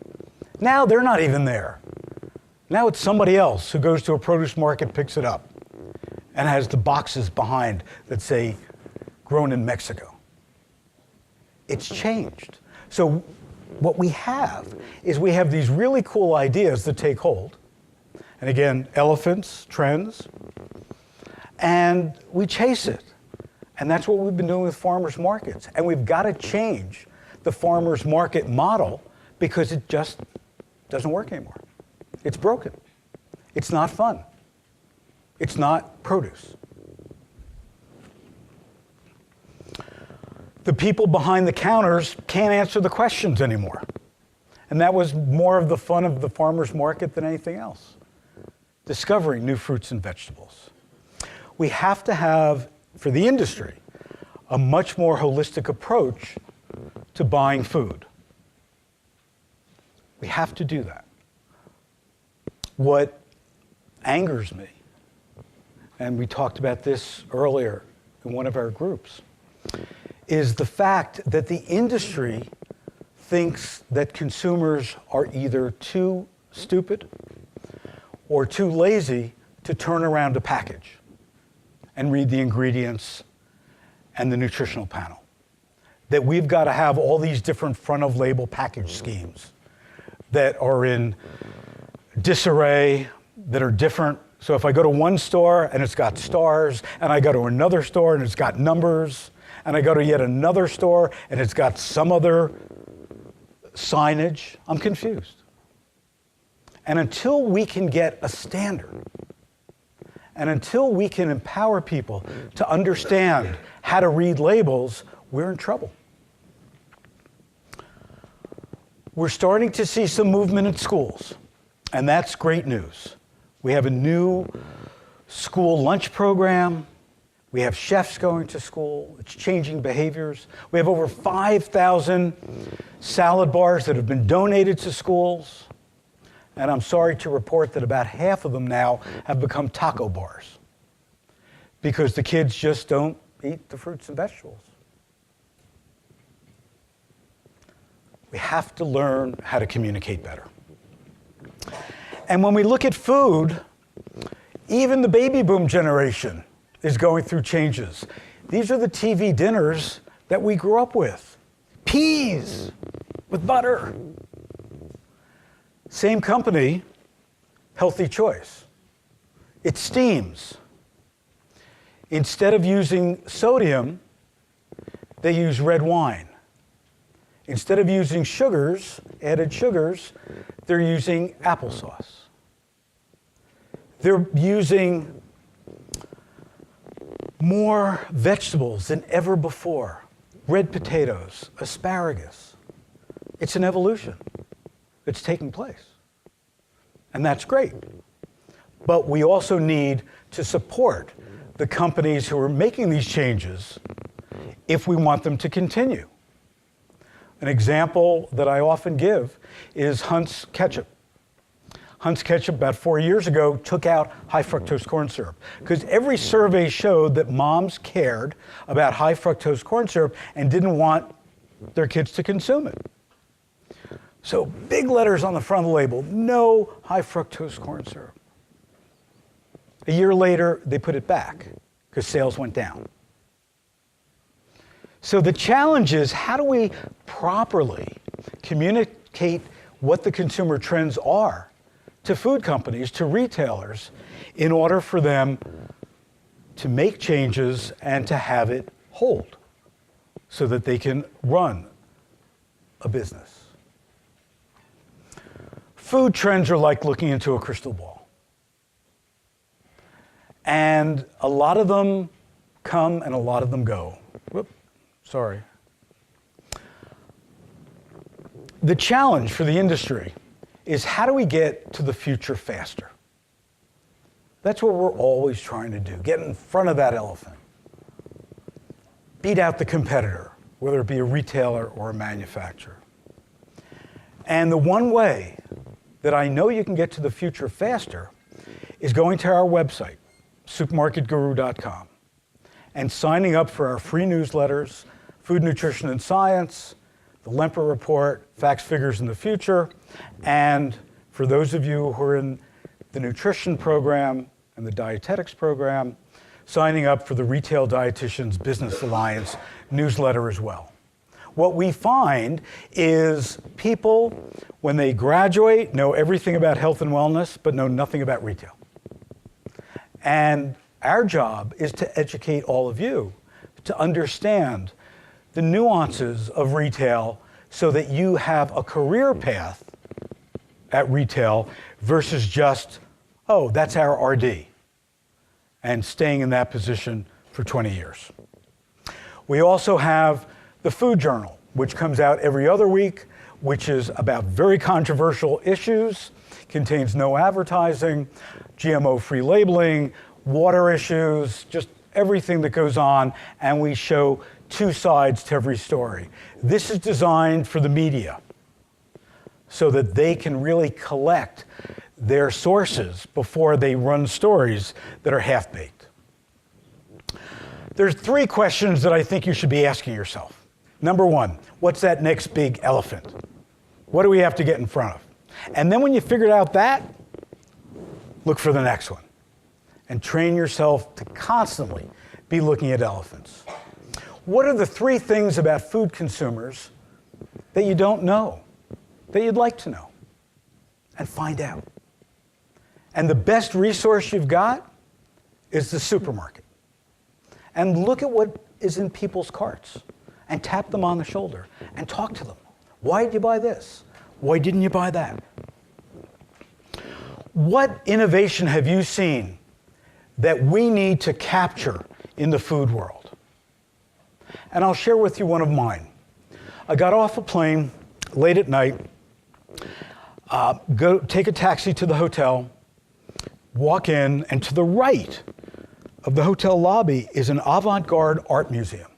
Now they're not even there. Now it's somebody else who goes to a produce market, picks it up, and has the boxes behind that say, grown in Mexico. It's changed. So what we have is we have these really cool ideas that take hold. And again, elephants, trends, and we chase it. And that's what we've been doing with farmers markets. And we've got to change the farmers market model because it just doesn't work anymore. It's broken. It's not fun. It's not produce. The people behind the counters can't answer the questions anymore. And that was more of the fun of the farmer's market than anything else. Discovering new fruits and vegetables. We have to have, for the industry, a much more holistic approach to buying food. We have to do that. What angers me, and we talked about this earlier in one of our groups, is the fact that the industry thinks that consumers are either too stupid or too lazy to turn around a package and read the ingredients and the nutritional panel. That we've got to have all these different front of label package schemes that are in disarray, that are different. So if I go to one store and it's got stars, and I go to another store and it's got numbers, and I go to yet another store and it's got some other signage, I'm confused. And until we can get a standard, and until we can empower people to understand how to read labels, we're in trouble. We're starting to see some movement in schools, and that's great news. We have a new school lunch program. We have chefs going to school. It's changing behaviors. We have over 5,000 salad bars that have been donated to schools. And I'm sorry to report that about half of them now have become taco bars because the kids just don't eat the fruits and vegetables. We have to learn how to communicate better. And when we look at food, even the baby boom generation is going through changes. These are the TV dinners that we grew up with. Peas with butter. Same company, Healthy Choice. It steams. Instead of using sodium, they use red wine. Instead of using sugars, added sugars, they're using applesauce. They're using more vegetables than ever before. Red potatoes, asparagus. It's an evolution that's taking place. And that's great. But we also need to support the companies who are making these changes if we want them to continue. An example that I often give is Hunt's Ketchup. Hunt's Ketchup, about 4 years ago, took out high fructose corn syrup because every survey showed that moms cared about high fructose corn syrup and didn't want their kids to consume it. So big letters on the front of the label, no high fructose corn syrup. A year later, they put it back because sales went down. So the challenge is, how do we properly communicate what the consumer trends are to food companies, to retailers, in order for them to make changes and to have it hold so that they can run a business? Food trends are like looking into a crystal ball. And a lot of them come and a lot of them go. Whoop, sorry. The challenge for the industry is, how do we get to the future faster? That's what we're always trying to do, get in front of that elephant. Beat out the competitor, whether it be a retailer or a manufacturer. And the one way that I know you can get to the future faster is going to our website, supermarketguru.com, and signing up for our free newsletters, Food, Nutrition, and Science, the Lempert Report, Facts, Figures, in the Future, and for those of you who are in the nutrition program and the dietetics program, signing up for the Retail Dietitians Business Alliance newsletter as well. What we find is people, when they graduate, know everything about health and wellness, but know nothing about retail. And our job is to educate all of you to understand the nuances of retail so that you have a career path at retail versus just, oh, that's our RD, and staying in that position for 20 years. We also have the Food Journal, which comes out every other week, which is about very controversial issues, contains no advertising, GMO-free labeling, water issues, just everything that goes on, and we show two sides to every story. This is designed for the media so that they can really collect their sources before they run stories that are half-baked. There's three questions that I think you should be asking yourself. Number one, what's that next big elephant? What do we have to get in front of? And then when you figured out that, look for the next one and train yourself to constantly be looking at elephants. What are the three things about food consumers that you don't know, that you'd like to know? And find out. And the best resource you've got is the supermarket. And look at what is in people's carts and tap them on the shoulder and talk to them. Why did you buy this? Why didn't you buy that? What innovation have you seen that we need to capture in the food world? And I'll share with you one of mine. I got off a plane late at night, take a taxi to the hotel, walk in, and to the right of the hotel lobby is an avant-garde art museum.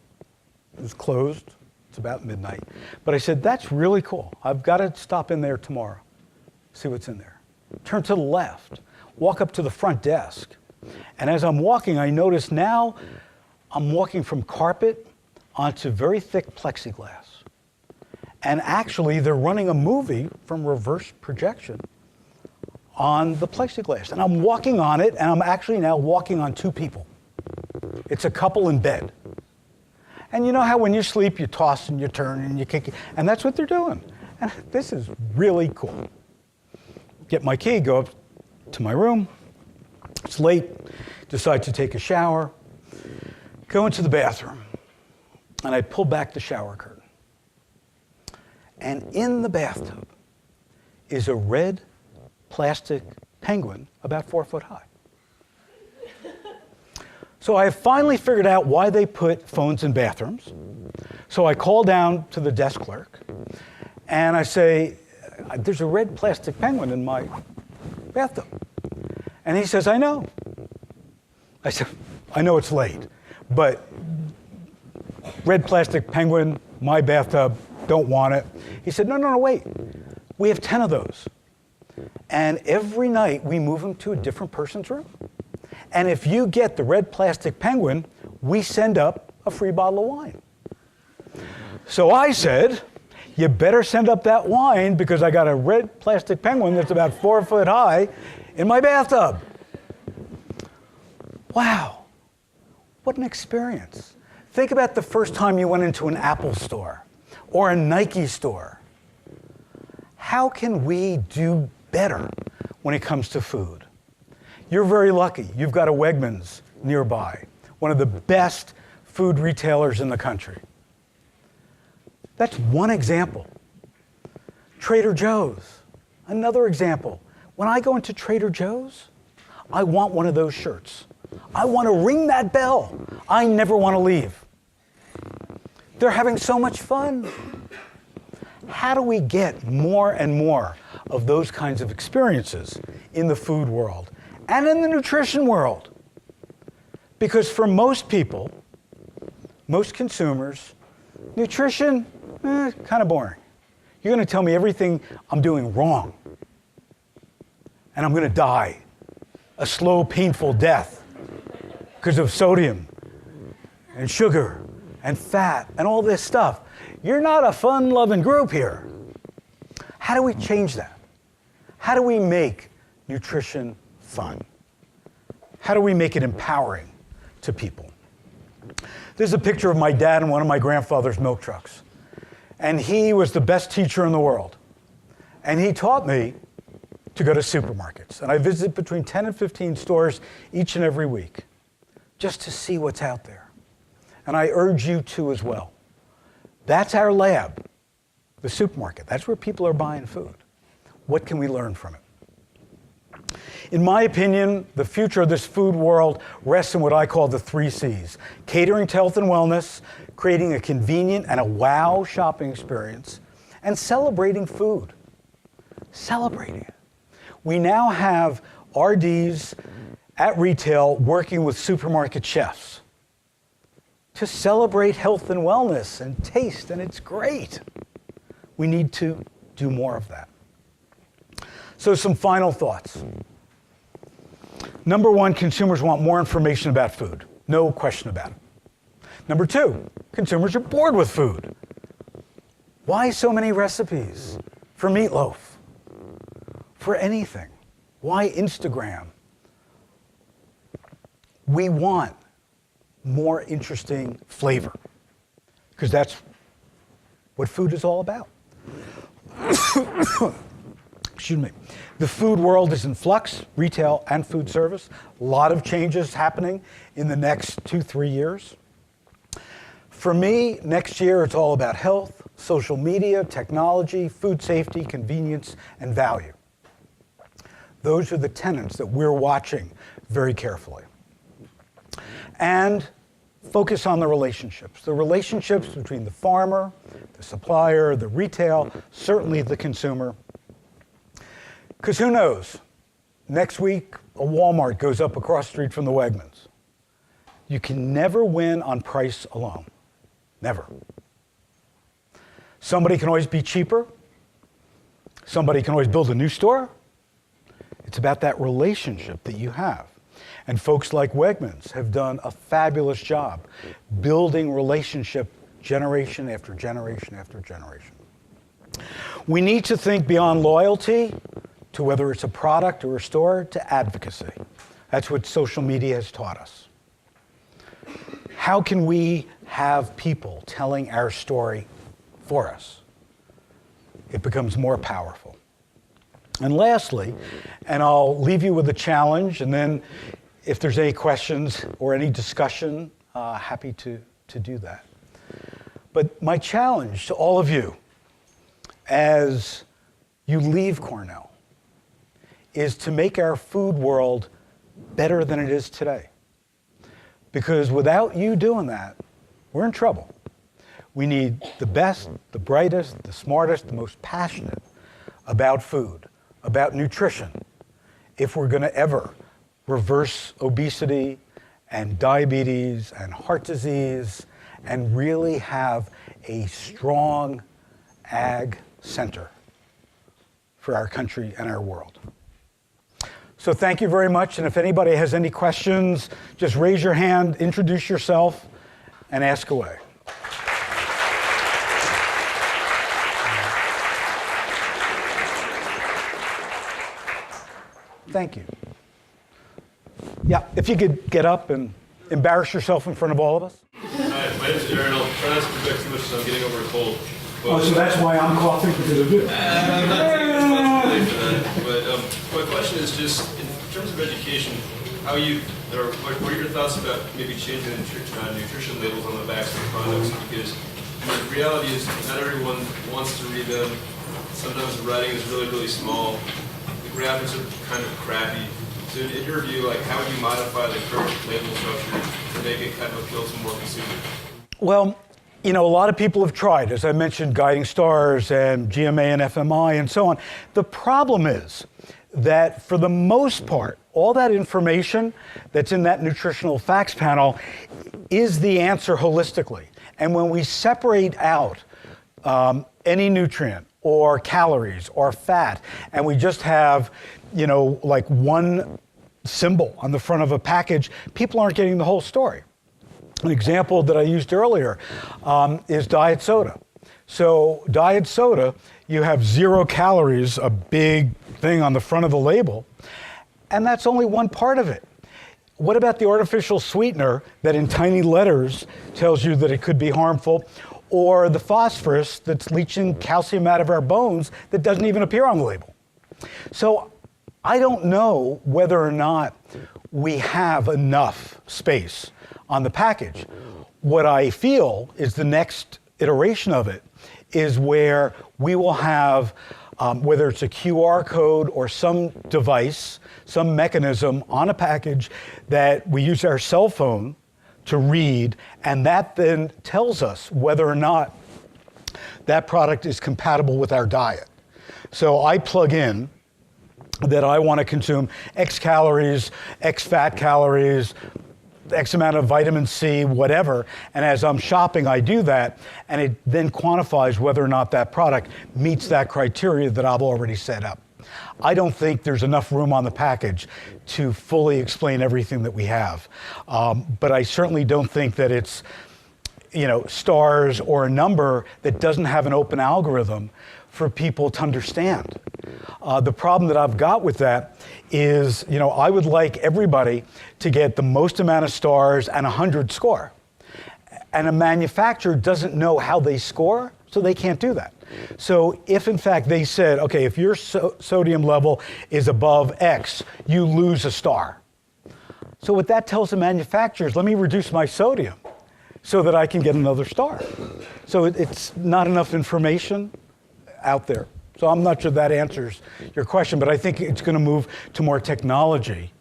It was closed. It's about midnight. But I said, that's really cool. I've got to stop in there tomorrow, see what's in there. Turn to the left, walk up to the front desk. And as I'm walking, I notice now I'm walking from carpet onto very thick plexiglass. And actually, they're running a movie from reverse projection on the plexiglass. And I'm walking on it, and I'm actually now walking on two people. It's a couple in bed. And you know how when you sleep, you toss and you turn and you kick, and that's what they're doing. And this is really cool. Get my key, go up to my room. It's late, decide to take a shower, go into the bathroom, and I pull back the shower curtain. And in the bathtub is a red plastic penguin about 4 foot high. So I have finally figured out why they put phones in bathrooms. So I call down to the desk clerk and I say, there's a red plastic penguin in my bathtub. And he says, I know. I said, I know it's late, but red plastic penguin, my bathtub, don't want it. He said, no, wait. We have 10 of those. And every night we move them to a different person's room. And if you get the red plastic penguin, we send up a free bottle of wine. So I said, you better send up that wine because I got a red plastic penguin that's about 4 foot high in my bathtub. Wow, what an experience. Think about the first time you went into an Apple store or a Nike store. How can we do better when it comes to food? You're very lucky. You've got a Wegmans nearby, one of the best food retailers in the country. That's one example. Trader Joe's, another example. When I go into Trader Joe's, I want one of those shirts. I want to ring that bell. I never want to leave. They're having so much fun. How do we get more and more of those kinds of experiences in the food world and in the nutrition world? Because for most people, most consumers, nutrition, kind of boring. You're going to tell me everything I'm doing wrong, and I'm going to die a slow, painful death because of sodium and sugar and fat and all this stuff. You're not a fun-loving group here. How do we change that? How do we make nutrition fun? How do we make it empowering to people? There's a picture of my dad in one of my grandfather's milk trucks. And he was the best teacher in the world. And he taught me to go to supermarkets. And I visit between 10 and 15 stores each and every week just to see what's out there. And I urge you to as well. That's our lab, the supermarket. That's where people are buying food. What can we learn from it? In my opinion, the future of this food world rests in what I call the 3 C's. Catering to health and wellness, creating a convenient and a wow shopping experience, and celebrating food. Celebrating it. We now have RDs at retail working with supermarket chefs to celebrate health and wellness and taste, and it's great. We need to do more of that. So some final thoughts. Number 1, consumers want more information about food. No question about it. Number 2, consumers are bored with food. Why so many recipes for meatloaf? For anything? Why Instagram? We want more interesting flavor because that's what food is all about. Excuse me. The food world is in flux, retail and food service. A lot of changes happening in the next 2-3 years. For me, next year it's all about health, social media, technology, food safety, convenience, and value. Those are the tenets that we're watching very carefully. And focus on the relationships between the farmer, the supplier, the retail, certainly the consumer. Because who knows, next week a Walmart goes up across the street from the Wegmans. You can never win on price alone, never. Somebody can always be cheaper. Somebody can always build a new store. It's about that relationship that you have. And folks like Wegmans have done a fabulous job building relationship generation after generation after generation. We need to think beyond loyalty to whether it's a product or a store to advocacy. That's what social media has taught us. How can we have people telling our story for us? It becomes more powerful. And lastly, and I'll leave you with a challenge, and then if there's any questions or any discussion, happy to do that. But my challenge to all of you as you leave Cornell is to make our food world better than it is today. Because without you doing that, we're in trouble. We need the best, the brightest, the smartest, the most passionate about food, about nutrition, if we're going to ever reverse obesity and diabetes and heart disease and really have a strong ag center for our country and our world. So thank you very much, and if anybody has any questions, just raise your hand, introduce yourself, and ask away. Thank you. Yeah, if you could get up and embarrass yourself in front of all of us. Hi, my name is Aaron. I'll try not to project too much because I'm getting over a cold. Oh, so that's why I'm coughing, because of you. I'm not taking responsibility for that. But my question is just, in terms of education, how you, or what are your thoughts about maybe changing the nutrition labels on the backs of the products? Because the reality is not everyone wants to read them. Sometimes the writing is really, really small. The graphics are kind of crappy. So in your view, like, how would you modify the current label structure to make it kind of appeal to more consumers? Well, you know, a lot of people have tried, as I mentioned, Guiding Stars and GMA and FMI and so on. The problem is that for the most part, all that information that's in that nutritional facts panel is the answer holistically. And when we separate out any nutrient or calories or fat, and we just have, you know, like one symbol on the front of a package, people aren't getting the whole story. An example that I used earlier is diet soda. So diet soda, you have 0 calories, a big thing on the front of the label, and that's only one part of it. What about the artificial sweetener that in tiny letters tells you that it could be harmful, or the phosphorus that's leaching calcium out of our bones that doesn't even appear on the label? So I don't know whether or not we have enough space on the package. What I feel is the next iteration of it is where we will have, whether it's a QR code or some device, some mechanism on a package that we use our cell phone to read, and that then tells us whether or not that product is compatible with our diet. So I plug in that I want to consume X calories, X fat calories, X amount of vitamin C, whatever, and as I'm shopping, I do that, and it then quantifies whether or not that product meets that criteria that I've already set up. I don't think there's enough room on the package to fully explain everything that we have, but I certainly don't think that it's, you know, stars or a number that doesn't have an open algorithm for people to understand. The problem that I've got with that is, you know, I would like everybody to get the most amount of stars and 100 score. And a manufacturer doesn't know how they score, so they can't do that. So if in fact they said, okay, if your sodium level is above X, you lose a star. So what that tells the manufacturers, let me reduce my sodium so that I can get another star. So it's not enough information out there. So I'm not sure that answers your question, but I think it's going to move to more technology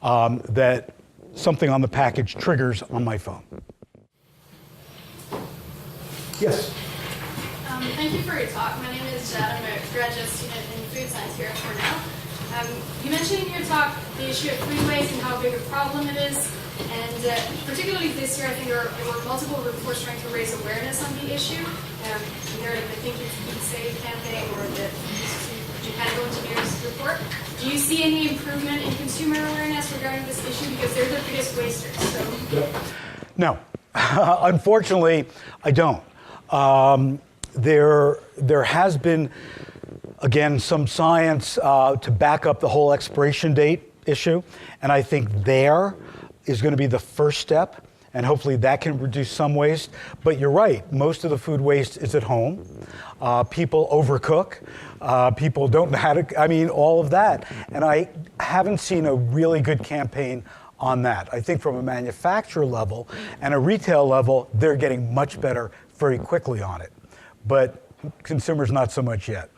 that something on the package triggers on my phone. Yes? Thank you for your talk. My name is Jad. I'm a graduate student in food science here at Cornell. You mentioned in your talk the issue of food waste and how big a problem it is. And particularly this year, I think there were multiple reports trying to raise awareness on the issue. Either the Think It's Eat Safe campaign or the Japan Engineers report. Do you see any improvement in consumer awareness regarding this issue? Because they're the biggest wasters. So. No, unfortunately, I don't. There has been, again, some science to back up the whole expiration date issue, and I think there is going to be the first step, and hopefully that can reduce some waste. But you're right, most of the food waste is at home. People overcook. People don't know how to, I mean, all of that. And I haven't seen a really good campaign on that. I think from a manufacturer level and a retail level, they're getting much better very quickly on it. But consumers, not so much yet.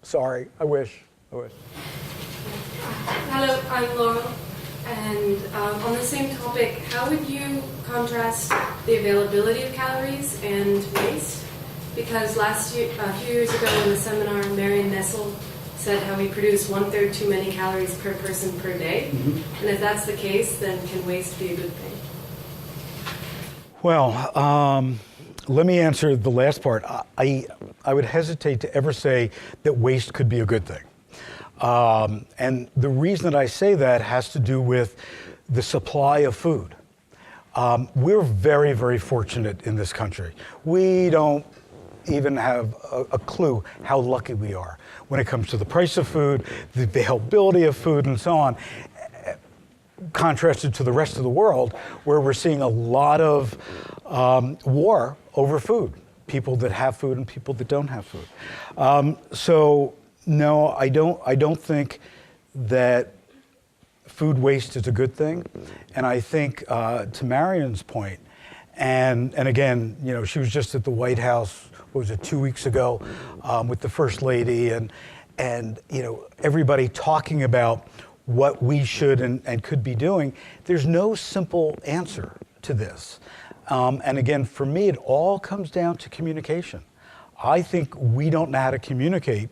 Sorry, I wish. Hello, I'm Laurel. And on the same topic, how would you contrast the availability of calories and waste? Because a few years ago in the seminar, Marion Nessel said how we produce 1/3 too many calories per person per day. And if that's the case, then can waste be a good thing? Well, let me answer the last part. I would hesitate to ever say that waste could be a good thing. And the reason that I say that has to do with the supply of food. We're very, very fortunate in this country. We don't even have a clue how lucky we are when it comes to the price of food, the availability of food, and so on, contrasted to the rest of the world, where we're seeing a lot of war over food, people that have food and people that don't have food. So no, I don't think that food waste is a good thing. And I think to Marion's point, and again, you know, she was just at the White House, what was it, 2 weeks ago, with the First Lady, and you know, everybody talking about what we should and could be doing. There's no simple answer to this. And again, for me, it all comes down to communication. I think we don't know how to communicate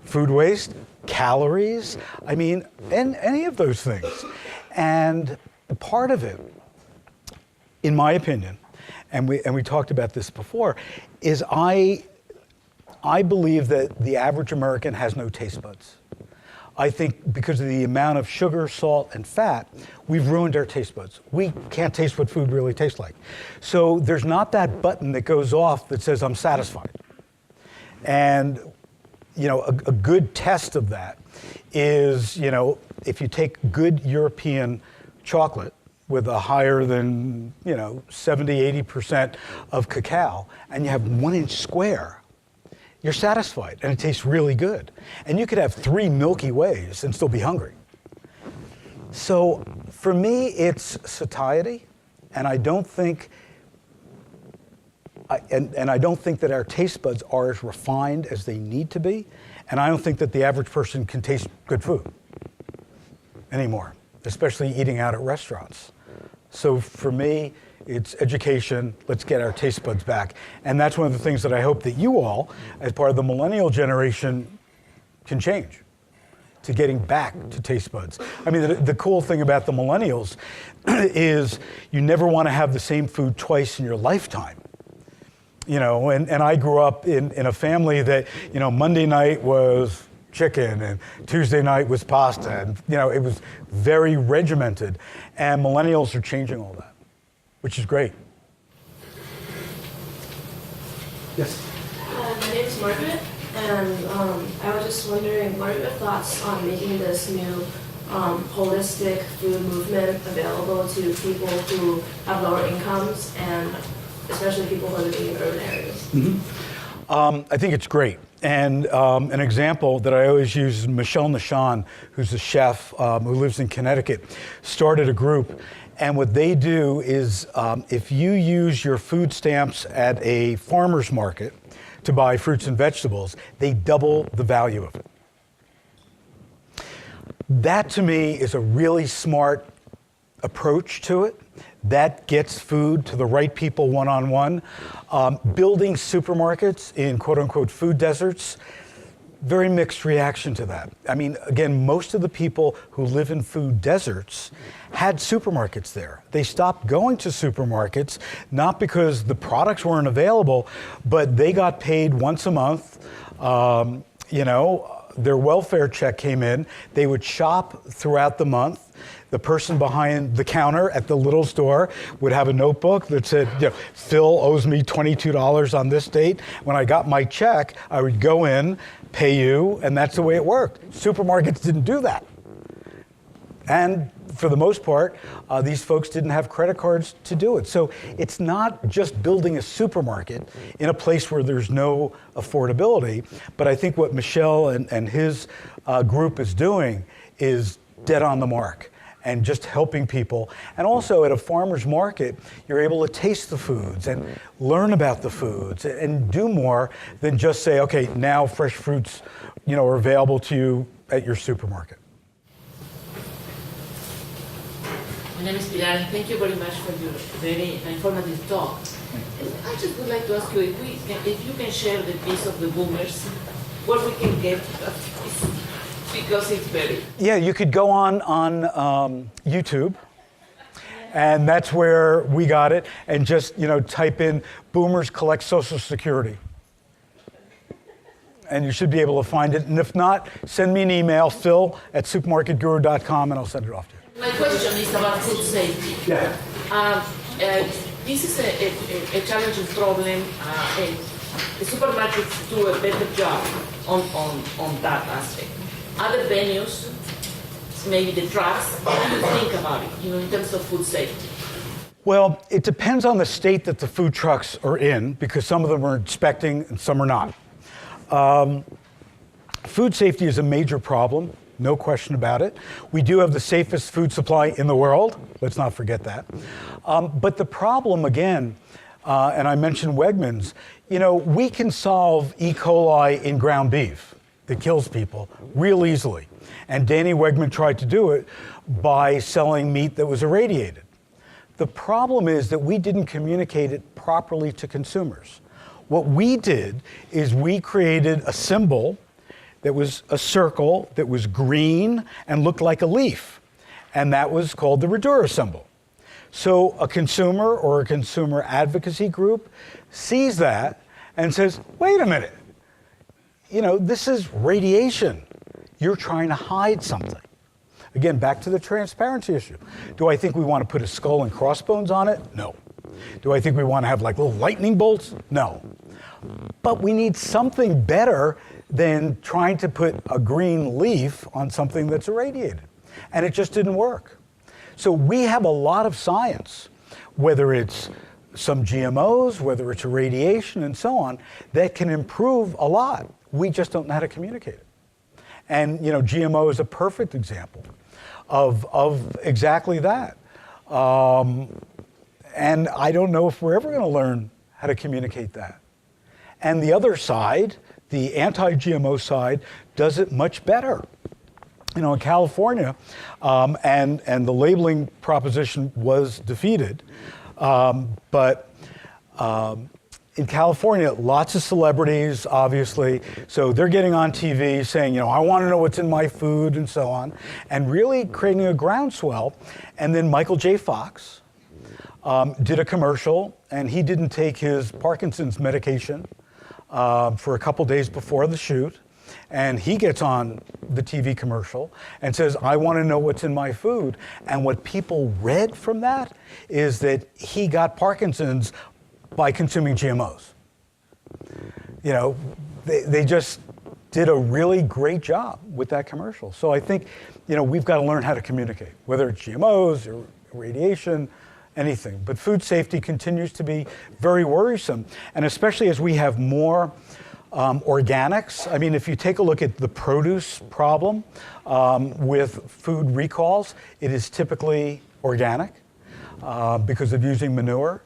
food waste, calories, I mean, and any of those things. And part of it, in my opinion, and we talked about this before, is I believe that the average American has no taste buds. I think because of the amount of sugar, salt, and fat, we've ruined our taste buds. We can't taste what food really tastes like. So there's not that button that goes off that says, I'm satisfied. And you know, a good test of that is, you know, if you take good European chocolate with a higher than, you know, 70, 80% of cacao, and you have 1 inch square, you're satisfied, and it tastes really good. And you could have 3 Milky Ways and still be hungry. So for me, it's satiety, and I don't think I don't think that our taste buds are as refined as they need to be, and I don't think that the average person can taste good food anymore, especially eating out at restaurants. So for me, it's education. Let's get our taste buds back. And that's one of the things that I hope that you all, as part of the millennial generation, can change, to getting back to taste buds. I mean, the cool thing about the millennials is you never want to have the same food twice in your lifetime. You know, and I grew up in a family that, you know, Monday night was chicken and Tuesday night was pasta, and, you know, it was very regimented. And millennials are changing all that, which is great. Yes. My name is Margaret, and I was just wondering, what are your thoughts on making this new holistic food movement available to people who have lower incomes, and especially people who are living in urban areas? I think it's great. And an example that I always use is Michelle Nishan, who's a chef who lives in Connecticut, started a group. And what they do is if you use your food stamps at a farmer's market to buy fruits and vegetables, they double the value of it. That, to me, is a really smart approach to it. That gets food to the right people one-on-one. Building supermarkets in quote-unquote food deserts, very mixed reaction to that. I mean, again, most of the people who live in food deserts had supermarkets there. They stopped going to supermarkets, not because the products weren't available, but they got paid once a month. You know, their welfare check came in. They would shop throughout the month. The person behind the counter at the little store would have a notebook that said, you know, Phil owes me $22 on this date. When I got my check, I would go in, pay you, and that's the way it worked. Supermarkets didn't do that. And for the most part, these folks didn't have credit cards to do it. So it's not just building a supermarket in a place where there's no affordability, but I think what Michelle and his group is doing is dead on the mark, and just helping people. And also at a farmer's market, you're able to taste the foods and learn about the foods and do more than just say, okay, now fresh fruits, you know, are available to you at your supermarket. My name is Pilar, and thank you very much for your very informative talk. I just would like to ask you if you can share the piece of the boomers, what we can get. because it's very. Yeah, you could go on YouTube, and that's where we got it, and just type in "boomers collect Social Security," and you should be able to find it. And if not, send me an email, phil@supermarketguru.com, and I'll send it off to you. My question is about food safety. Yeah. This is a challenging problem, and the supermarkets do a better job on that aspect. Other venues, maybe the trucks, what do you think about it, in terms of food safety? Well, it depends on the state that the food trucks are in, because some of them are inspecting and some are not. Food safety is a major problem, no question about it. We do have the safest food supply in the world. Let's not forget that. But the problem, again, and I mentioned Wegmans, we can solve E. coli in ground beef that kills people real easily. And Danny Wegman tried to do it by selling meat that was irradiated. The problem is that we didn't communicate it properly to consumers. What we did is we created a symbol that was a circle that was green and looked like a leaf. And that was called the Redura symbol. So a consumer or a consumer advocacy group sees that and says, wait a minute, this is radiation. You're trying to hide something. Again, back to the transparency issue. Do I think we want to put a skull and crossbones on it? No. Do I think we want to have like little lightning bolts? No. But we need something better than trying to put a green leaf on something that's irradiated. And it just didn't work. So we have a lot of science, whether it's some GMOs, whether it's irradiation and so on, that can improve a lot. We just don't know how to communicate it. And GMO is a perfect example of exactly that. And I don't know if we're ever going to learn how to communicate that. And the other side, the anti-GMO side, does it much better. In California, and the labeling proposition was defeated, but in California, lots of celebrities, obviously, so they're getting on TV saying, I want to know what's in my food and so on, and really creating a groundswell. And then Michael J. Fox did a commercial, and he didn't take his Parkinson's medication for a couple days before the shoot. And he gets on the TV commercial and says, I want to know what's in my food. And what people read from that is that he got Parkinson's by consuming GMOs. They just did a really great job with that commercial. So I think, we've got to learn how to communicate, whether it's GMOs or radiation, anything. But food safety continues to be very worrisome. And especially as we have more organics. I mean, if you take a look at the produce problem with food recalls, it is typically organic because of using manure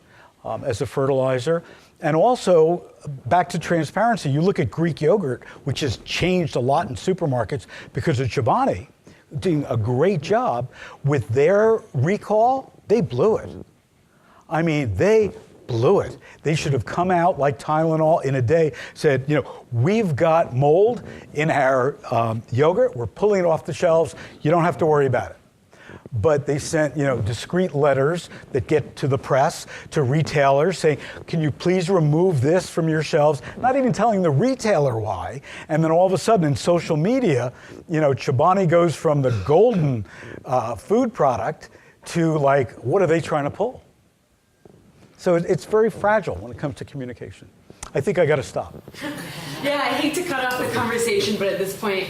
as a fertilizer. And also, back to transparency, you look at Greek yogurt, which has changed a lot in supermarkets because of Chobani doing a great job with their recall. They blew it. I mean, they blew it. They should have come out like Tylenol in a day, said, we've got mold in our yogurt. We're pulling it off the shelves. You don't have to worry about it. But they sent, discreet letters that get to the press, to retailers saying, can you please remove this from your shelves? Not even telling the retailer why. And then all of a sudden in social media, Chobani goes from the golden food product to like, what are they trying to pull? So it's very fragile when it comes to communication. I think I got to stop. Yeah, I hate to cut off the conversation, but at this point,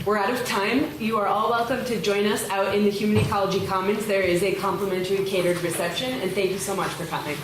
we're out of time. You are all welcome to join us out in the Human Ecology Commons. There is a complimentary catered reception, and thank you so much for coming.